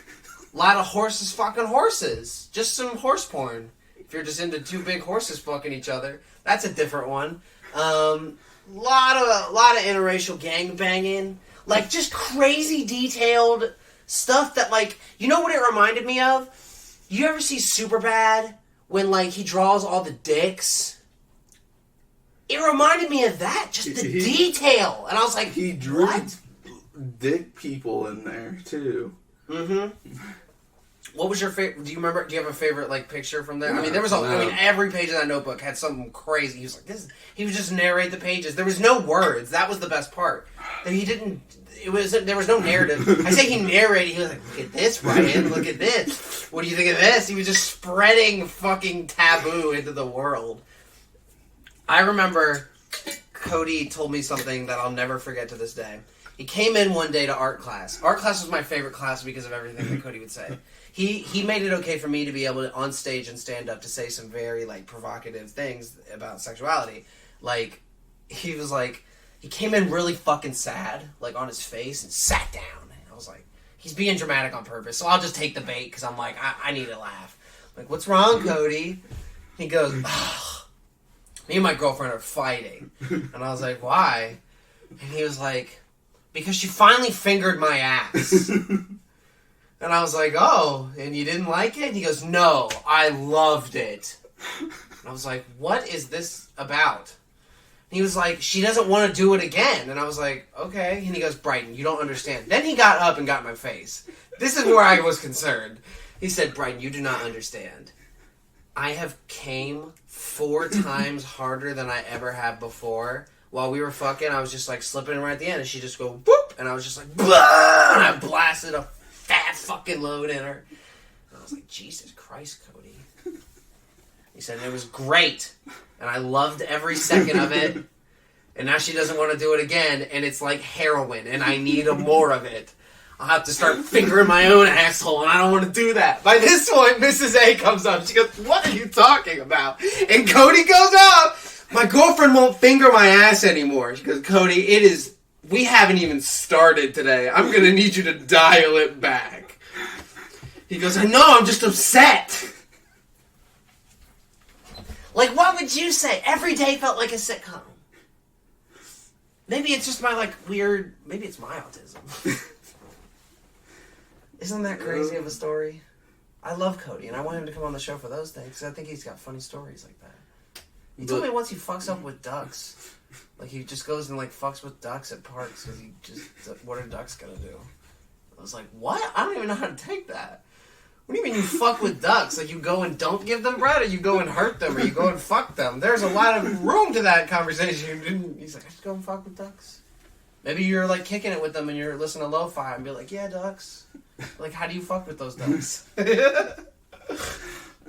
Lot of horses fucking horses. Just some horse porn. If you're just into two big horses fucking each other, that's a different one. Lot of interracial gang banging, like just crazy detailed stuff that, like, you know what it reminded me of? You ever see Superbad when like he draws all the dicks? It reminded me of that, just the detail, and I was like, he drew what? Dick people in there too. Mm-hmm. What was your favorite? Do you remember? Do you have a favorite like picture from there? Yeah, I mean, there was every page of that notebook had something crazy. He was like, "This." He would just narrate the pages. There was no words. That was the best part. He didn't. There was no narrative. I say he narrated. He was like, "Look at this, Bryten. Look at this. What do you think of this?" He was just spreading fucking taboo into the world. I remember Cody told me something that I'll never forget to this day. He came in one day to art class. Art class was my favorite class because of everything that Cody would say. He made it okay for me to be able to, on stage and stand up, to say some very, like, provocative things about sexuality. Like, he was like, he came in really fucking sad, like, on his face, and sat down. And I was like, he's being dramatic on purpose, so I'll just take the bait, because I'm like, I need to laugh. I'm like, what's wrong, Cody? He goes, me and my girlfriend are fighting. And I was like, why? And he was like, because she finally fingered my ass. And I was like, oh, and you didn't like it? And he goes, no, I loved it. And I was like, what is this about? And he was like, she doesn't want to do it again. And I was like, okay. And he goes, Bryten, you don't understand. Then he got up and got in my face. This is where I was concerned. He said, Bryten, you do not understand. I have came 4 times harder than I ever have before. While we were fucking, I was just like slipping right at the end, and she just go boop, and I was just like, blah, and I blasted a fat fucking load in her. And I was like, Jesus Christ, Cody. He said it was great, and I loved every second of it. And now she doesn't want to do it again, and it's like heroin, and I need more of it. I'll have to start fingering my own asshole, and I don't want to do that. By this point, Mrs. A comes up. She goes, what are you talking about? And Cody goes up. My girlfriend won't finger my ass anymore. She goes, Cody, we haven't even started today. I'm going to need you to dial it back. He goes, I know, I'm just upset. Like, what would you say? Every day felt like a sitcom. Maybe it's just my, like, weird... Maybe it's my autism. Isn't that crazy of a story? I love Cody, and I want him to come on the show for those things, because I think he's got funny stories like that. He told me once he fucks up with ducks. Like, he just goes and, like, fucks with ducks at parks, because he just... What are ducks gonna do? I was like, what? I don't even know how to take that. What do you mean you fuck with ducks? Like, you go and don't give them bread, or you go and hurt them, or you go and fuck them? There's a lot of room to that conversation. He's like, I just go and fuck with ducks. Maybe you're, like, kicking it with them, and you're listening to lo-fi, and be like, yeah, ducks. Like, how do you fuck with those ducks? I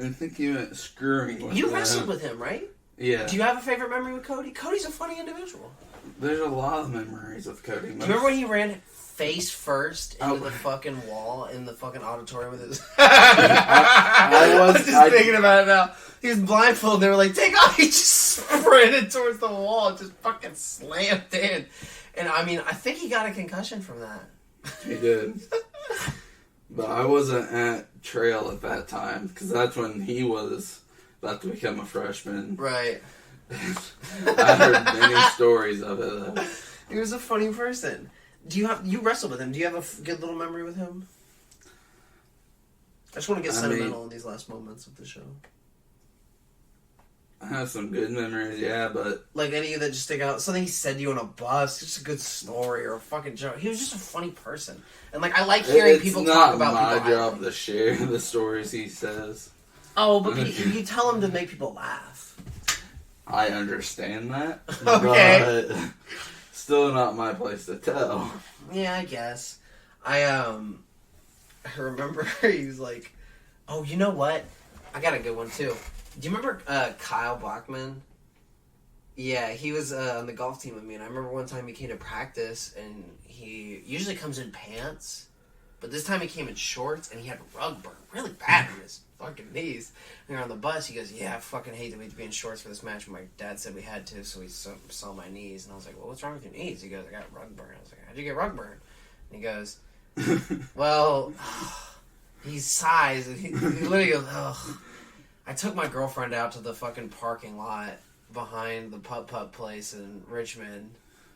think you went screwing with You wrestled with him, right? Yeah. Do you have a favorite memory with Cody? Cody's a funny individual. There's a lot of memories with Cody. Do you remember when he ran face first into the fucking wall in the fucking auditorium with his... I was just thinking about it now. He was blindfolded. They were like, take off. He just sprinted towards the wall and just fucking slammed in. And I mean, I think he got a concussion from that. He did. But I wasn't at Trail at that time, because that's when he was about to become a freshman. Right. I heard many stories of it. He was a funny person. You wrestled with him? Do you have a good little memory with him? I just want to get sentimental in these last moments of the show. I have some good memories, yeah, but... Like any that just stick out. Something he said to you on a bus, just a good story or a fucking joke. He was just a funny person. And like, I like hearing people talk about people. It's not my job to share the stories he says. Oh, but you tell him to make people laugh. I understand that. Okay. But still not my place to tell. Yeah, I guess. I remember he was like, oh, you know what? I got a good one too. Do you remember Kyle Bachman? Yeah, he was on the golf team with me, and I remember one time he came to practice, and he usually comes in pants, but this time he came in shorts, and he had rug burn really bad on his fucking knees. And we were on the bus, he goes, yeah, I fucking hate that we have to be in shorts for this match. My dad said we had to, so we saw my knees, and I was like, well, what's wrong with your knees? He goes, I got rug burn. I was like, how'd you get rug burn? And he goes, well, he sighs, and he literally goes, ugh. I took my girlfriend out to the fucking parking lot behind the putt-putt place in Richmond,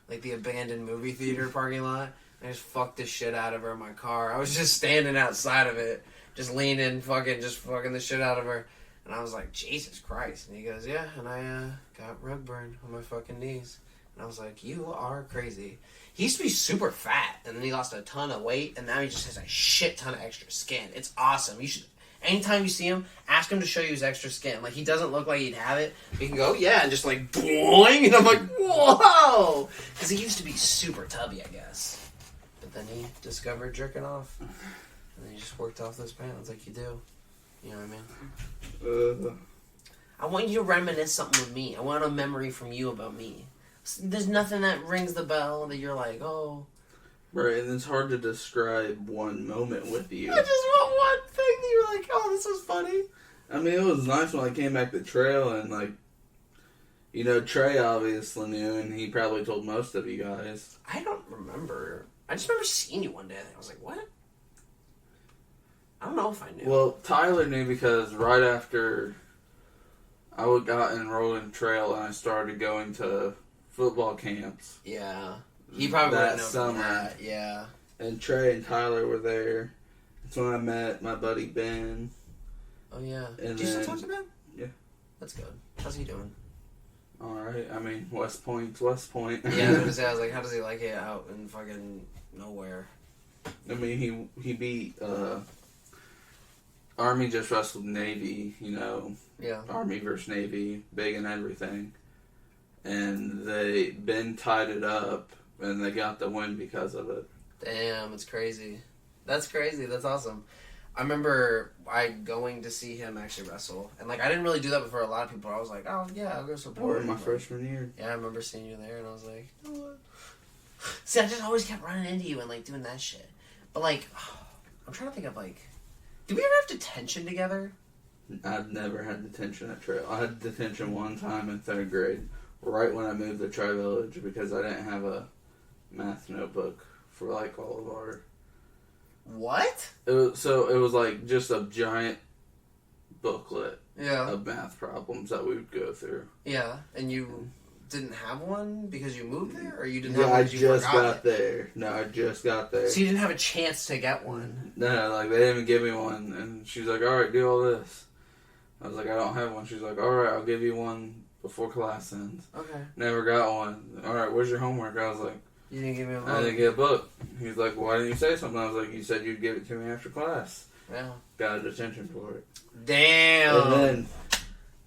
like the abandoned movie theater parking lot. I just fucked the shit out of her in my car. I was just standing outside of it, just leaning, fucking the shit out of her. And I was like, Jesus Christ. And he goes, yeah, and I got rug burn on my fucking knees. And I was like, you are crazy. He used to be super fat, and then he lost a ton of weight, and now he just has a shit ton of extra skin. It's awesome. You should... Anytime you see him, ask him to show you his extra skin. Like, he doesn't look like he'd have it. He can go, yeah, and just like, boing, and I'm like, whoa! Because he used to be super tubby, I guess. But then he discovered jerking off. And then he just worked off those pounds like you do. You know what I mean? I want you to reminisce something with me. I want a memory from you about me. There's nothing that rings the bell that you're like, oh... Right, and it's hard to describe one moment with you. I just want one thing that you're like, oh, this was funny. I mean, it was nice when I came back to Trail, and, like, you know, Trey obviously knew, and he probably told most of you guys. I don't remember. I just remember seeing you one day, and I was like, what? I don't know if I knew. Well, Tyler knew because right after I got enrolled in Trail and I started going to football camps. Yeah. He probably that wouldn't know summer. that. Yeah. And Trey and Tyler were there. That's when I met my buddy Ben. Oh yeah. And Do you still then- talk to Ben? Yeah. That's good. How's he doing? All right. I mean, West Point's West Point. Yeah, I was gonna say, I was like, how does he like it out in fucking nowhere? I mean, he beat Army just wrestled Navy. You know, Yeah. Army versus Navy, big and everything. And Ben tied it up, and they got the win because of it. Damn, it's crazy. That's crazy. That's awesome. I remember going to see him actually wrestle, and like I didn't really do that before a lot of people. I was like, oh yeah, I'll go support. Or my him. freshman year. Yeah, I remember seeing you there, and I was like, you know what? See, I just always kept running into you and like doing that shit. But like, I'm trying to think of like, did we ever have detention together? I've never had detention at Trail. I had detention one time in 3rd grade, right when I moved to Tri Village, because I didn't have a math notebook for like all of our. What? It was like just a giant booklet Yeah. of math problems that we would go through. Yeah, and you didn't have one because you moved there, or you didn't Yeah, have one I because you just forgot got it? there. No, I just got there. So you didn't have a chance to get one. No, like they didn't even give me one, and she's like, "All right, do all this." I was like, "I don't have one." She's like, "All right, I'll give you one before class ends." Okay. Never got one. All right, where's your homework? I was like, You didn't give me a I vote. didn't get a book. He's like, "Why didn't you say something?" I was like, "You said you'd give it to me after class." Yeah. Got a detention for it. Damn. And then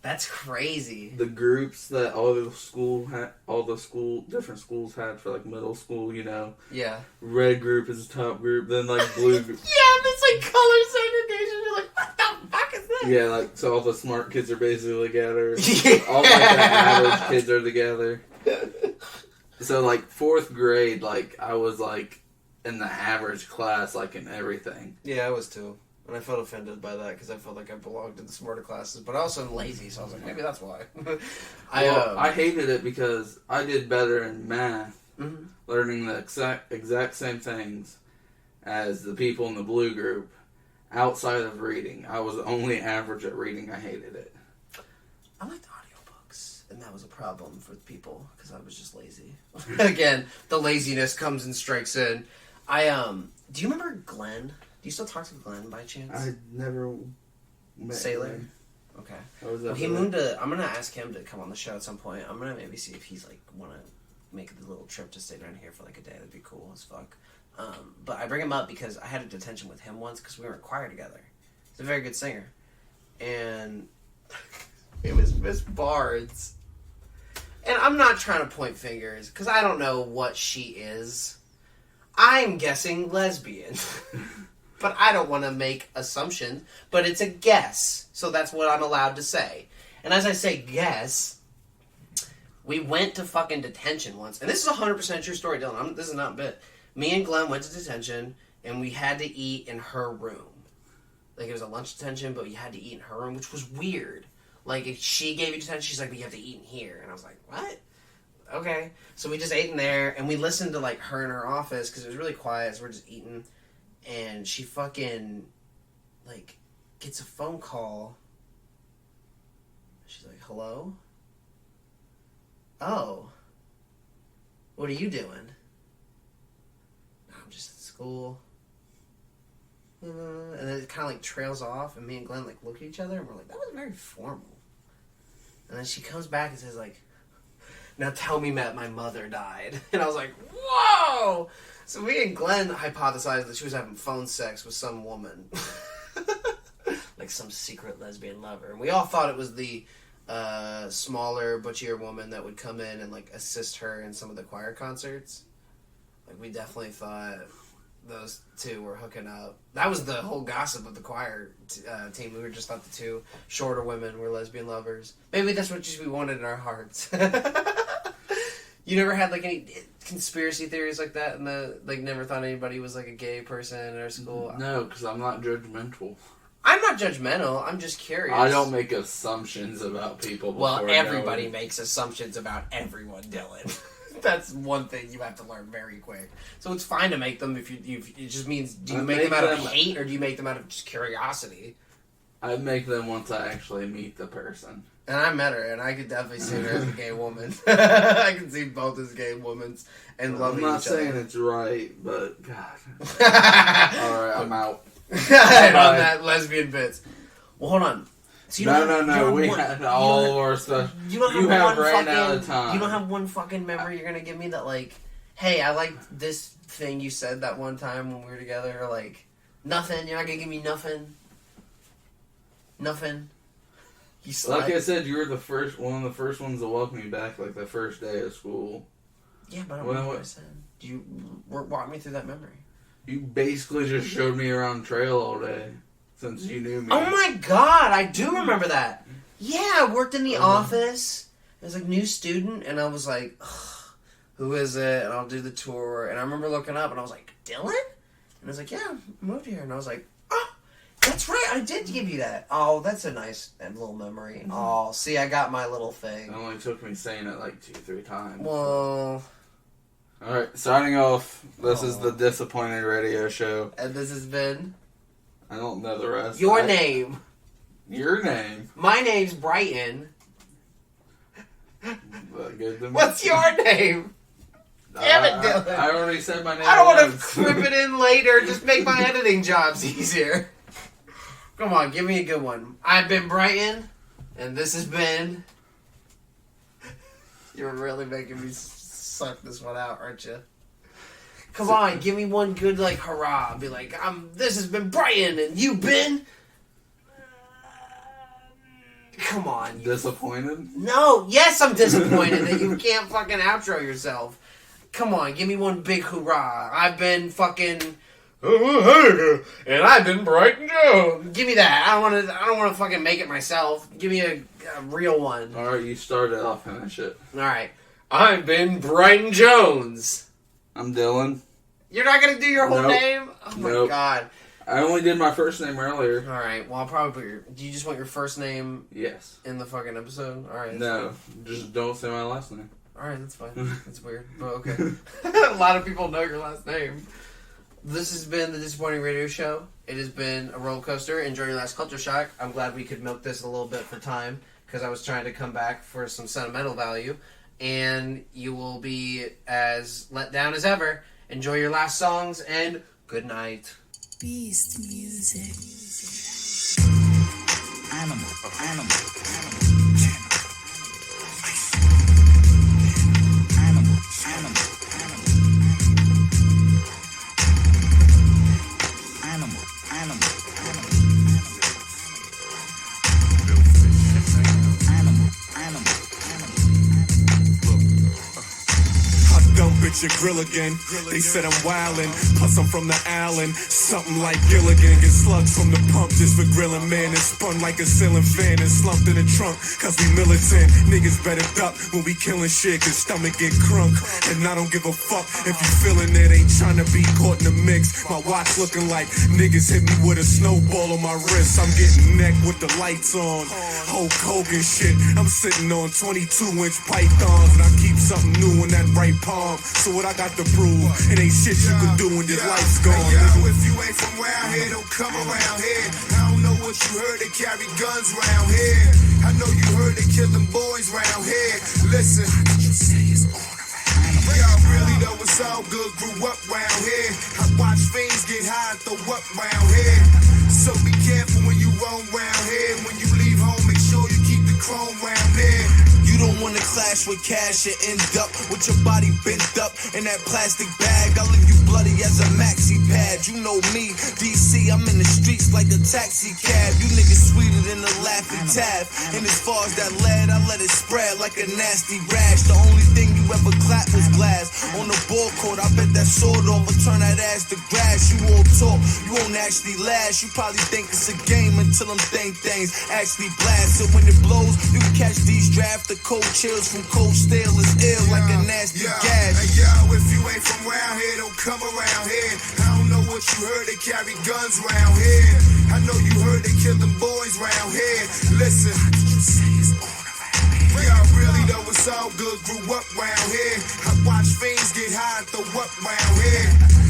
That's crazy. the groups that different schools had for like middle school, you know, Yeah. red group is the top group, then like blue group. Yeah, it's like color segregation. You're like, what the fuck is this? Yeah, like so all the smart kids are basically together. Yeah. All like the average kids are together. So like 4th grade, like I was like in the average class, like in everything. Yeah, I was too. And I felt offended by that because I felt like I belonged in the smarter classes, but I also am lazy, so I was like, maybe that's why. I hated it because I did better in math, Mhm. learning the exact same things as the people in the blue group. Outside of reading, I was only average at reading. I hated it. I liked audiobooks, and that was a problem for people because I was just lazy. Again, the laziness comes and strikes in. Do you remember Glenn? Do you still talk to Glenn by chance? I never met Sailor? him. Okay. I was Well, he moved to. I'm gonna ask him to come on the show at some point. I'm gonna maybe see if he's like want to make the little trip to stay down here for like a day. That'd be cool as fuck. But I bring him up because I had a detention with him once because we were in choir together. He's a very good singer, and it was Miss Barnes. And I'm not trying to point fingers because I don't know what she is. I'm guessing lesbian. But I don't want to make assumptions, but it's a guess. So that's what I'm allowed to say. And as I say guess, we went to fucking detention once. And this is a 100% true story, Dylan. This is not a bit. Me and Glenn went to detention, and we had to eat in her room. Like, it was a lunch detention, but we had to eat in her room, which was weird. Like, if she gave you detention, she's like, but you have to eat in here. And I was like, what? Okay. So we just ate in there, and we listened to, like, her in her office, because it was really quiet, so we're just eating. And she fucking, like, gets a phone call. She's like, hello? Oh. What are you doing? I'm just at school. And then it kind of, like, trails off, and me and Glenn, like, look at each other, and we're like, that was very formal. And then she comes back and says, like, now tell me that my mother died. And I was like, whoa! So me and Glenn hypothesized that she was having phone sex with some woman. Like some secret lesbian lover. And we all thought it was the smaller, butchier woman that would come in and like assist her in some of the choir concerts. Like we definitely thought those two were hooking up. That was the whole gossip of the choir team. We were just thought the two shorter women were lesbian lovers. Maybe that's what just we wanted in our hearts. You never had like any conspiracy theories like that, and never thought anybody was like a gay person in our school. No, because I'm not judgmental. I'm not judgmental. I'm just curious. I don't make assumptions about people. Well, everybody makes assumptions about everyone, Dylan. That's one thing you have to learn very quick. So it's fine to make them if you. It just means do you make them out of hate or do you make them out of just curiosity? I make them once I actually meet the person. And I met her, and I could definitely see her as a gay woman. I can see both as gay women and loving each other. I'm not saying it's right, but God. Alright, I'm out. On that lesbian bits. Well, hold on. So No. We had all of our stuff. You have ran out of time. You don't have one fucking memory you're gonna give me that, like, hey, I liked this thing you said that one time when we were together, or like, nothing. You're not gonna give me nothing. Nothing. Like I said, you were one of the first ones to welcome me back, like the first day of school. Yeah, but I don't know what I said. You walk me through that memory. You basically just showed me around trail all day since you knew me. Oh my god, I do remember that. Yeah, I worked in the office. I was like new student, and I was like, who is it? And I'll do the tour. And I remember looking up, and I was like, Dylan? And I was like, yeah, I moved here. And I was like, oh, that's right, I did give you that. Oh, that's a nice little memory. Oh, see, I got my little thing. It only took me saying it like 2-3 times. Well... Alright, signing off. This is the Disappointing Radio Show. And this has been... I don't know the rest. Your name. Your name. My name's Bryten. Good to me. What's your name? Damn it, Dylan. I already said my name. I don't want to clip it in later. Just make my editing jobs easier. Come on, give me a good one. I've been Bryten, and this has been... You're really making me suck this one out, aren't you? Come on, give me one good, like, hurrah. Be like, this has been Bryten, and you've been... Come on. Disappointed? No, yes, I'm disappointed that you can't fucking outro yourself. Come on, give me one big hurrah. I've been fucking... and I've been Bryten Jones. Give me that. I don't want to fucking make it myself. Give me a real one. Alright, you started. I'll finish it. Alright. I've been Bryten Jones. I'm Dylan. You're not going to do your whole Nope. name? Oh my god. I only did my first name earlier. Alright, well, I'll probably put do you just want your first name Yes. in the fucking episode? Alright. No, just don't say my last name. Alright, that's fine. That's weird, but okay. A lot of people know your last name. This has been the Disappointing Radio Show. It has been a roller coaster. Enjoy your last culture shock. I'm glad we could milk this a little bit for time, because I was trying to come back for some sentimental value. And you will be as let down as ever. Enjoy your last songs, and good night. Beast music. Animal. Your grill again. They said I'm wildin', plus I'm from the island. Something like Gilligan. Get slugs from the pump just for grilling, man. It's spun like a ceiling fan and slumped in the trunk. Cause we militant. Niggas better duck when we killing shit, cause stomach get crunk. And I don't give a fuck if you feeling it. Ain't trying to be caught in the mix. My watch looking like niggas hit me with a snowball on my wrist. I'm getting neck with the lights on. Hulk Hogan shit. I'm sitting on 22-inch pythons, and I keep something new in that right palm. So what I got to prove? It ain't shit you can do when your life's gone. Hey, yo, if you ain't from around here, don't come around here. I don't know what you heard, they carry guns around here. I know you heard they killing boys around here. Listen, y'all really know it's all good, grew up around here. I watch fiends get high and throw up around here. So be careful when you roam around here. When you leave home, make sure you keep the chrome around there. You don't wanna clash with cash and end up with your body bent up in that plastic bag. I'll leave you bloody as a maxi pad. You know me, DC, I'm in the streets like a taxi cab. You niggas sweeter than a Laffy Tab. And as far as that lead, I let it spread like a nasty rash. The only thing you ever clap was glass. On the ball court, I bet that sword off or turn that ass to grass. You all talk, you won't actually last. You probably think it's a game until them things actually blast. So when it blows, you can catch these draft the cold chills from cold steel is ill like a nasty gas. Hey, yo, if you ain't from around here, don't come around here. I don't know what you heard, they carry guns around here. I know you heard they killing boys around here. Listen, y'all really know it's all good, grew up around here. I watch fiends get high and throw up around here.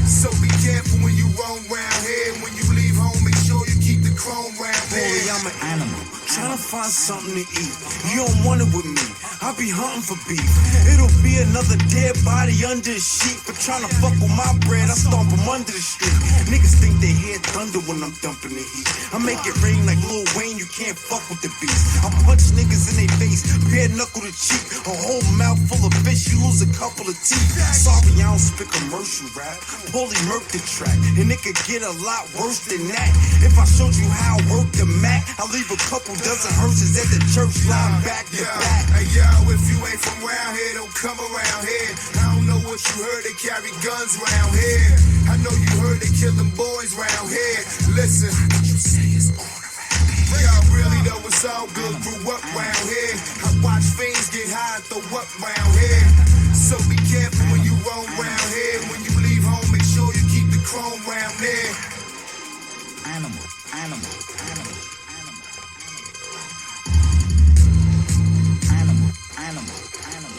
So be careful when you roam around here. When you leave home, make sure you keep the chrome around here. Boy, I'm an animal. trying to find something to eat. You don't want it with me, I'll be hunting for beef. It'll be another dead body under a sheet. For trying to fuck with my bread, I stomp them under the street. Niggas think they hear thunder when I'm dumping the heat. I make it rain like Lil Wayne, you can't fuck with the beast. I punch niggas in their face, bare knuckle to cheek. A whole mouth full of fish, you lose a couple of teeth. Sorry, I don't spit commercial rap. Fully murk the track, and it could get a lot worse than that. If I showed you how I work the Mac, I'll leave a couple dozen hearses at the church line back to back. Hey yo, if you ain't from around here, don't come around here. I don't know what you heard, they carry guns round here. I know you heard they killing boys round here. Listen, you say it's on around here. Y'all really know it's all good, grew up round here. I watch fiends get high and throw up round here. So be careful when you roam round here. When you leave home, make sure you keep the chrome round there. Animal, animal, animal, animal, animal, animal, animal.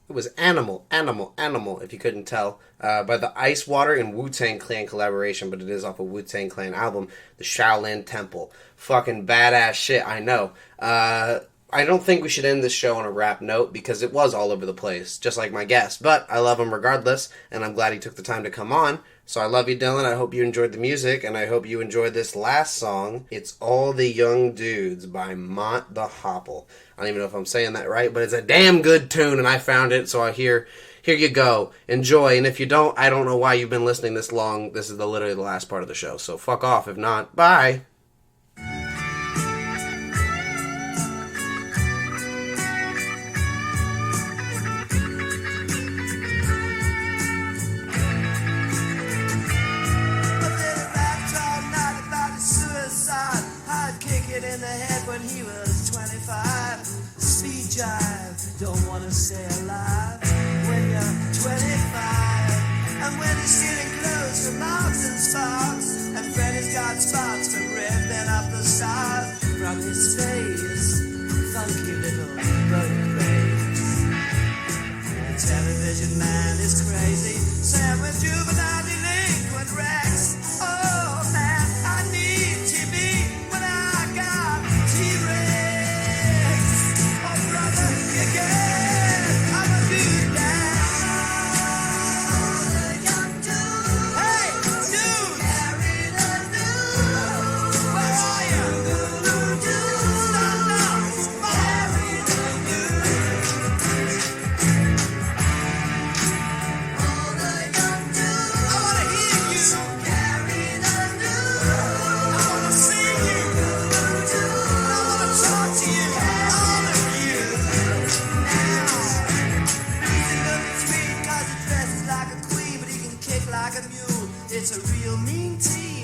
It was Animal, Animal, Animal, if you couldn't tell, by the Ice Water and Wu-Tang Clan collaboration, but it is off a Wu-Tang Clan album, The Shaolin Temple. Fucking badass shit, I know. I don't think we should end this show on a rap note, because it was all over the place, just like my guest, but I love him regardless, and I'm glad he took the time to come on. So I love you, Dylan. I hope you enjoyed the music, and I hope you enjoyed this last song. It's All the Young Dudes by Mont the Hopple. I don't even know if I'm saying that right, but it's a damn good tune, and I found it, so here you go. Enjoy, and if you don't, I don't know why you've been listening this long. This is literally the last part of the show, so fuck off. If not, bye. In the head when he was 25. Speed jive, don't wanna stay alive when you're 25. And when he's stealing clothes from Marks and Sparks, and Freddy's got spots for ripping up the stars from his face. Funky little boat race. The television man is crazy, Sam with juvenile delinquent Rex. Oh man, I need TV. It's a real mean team.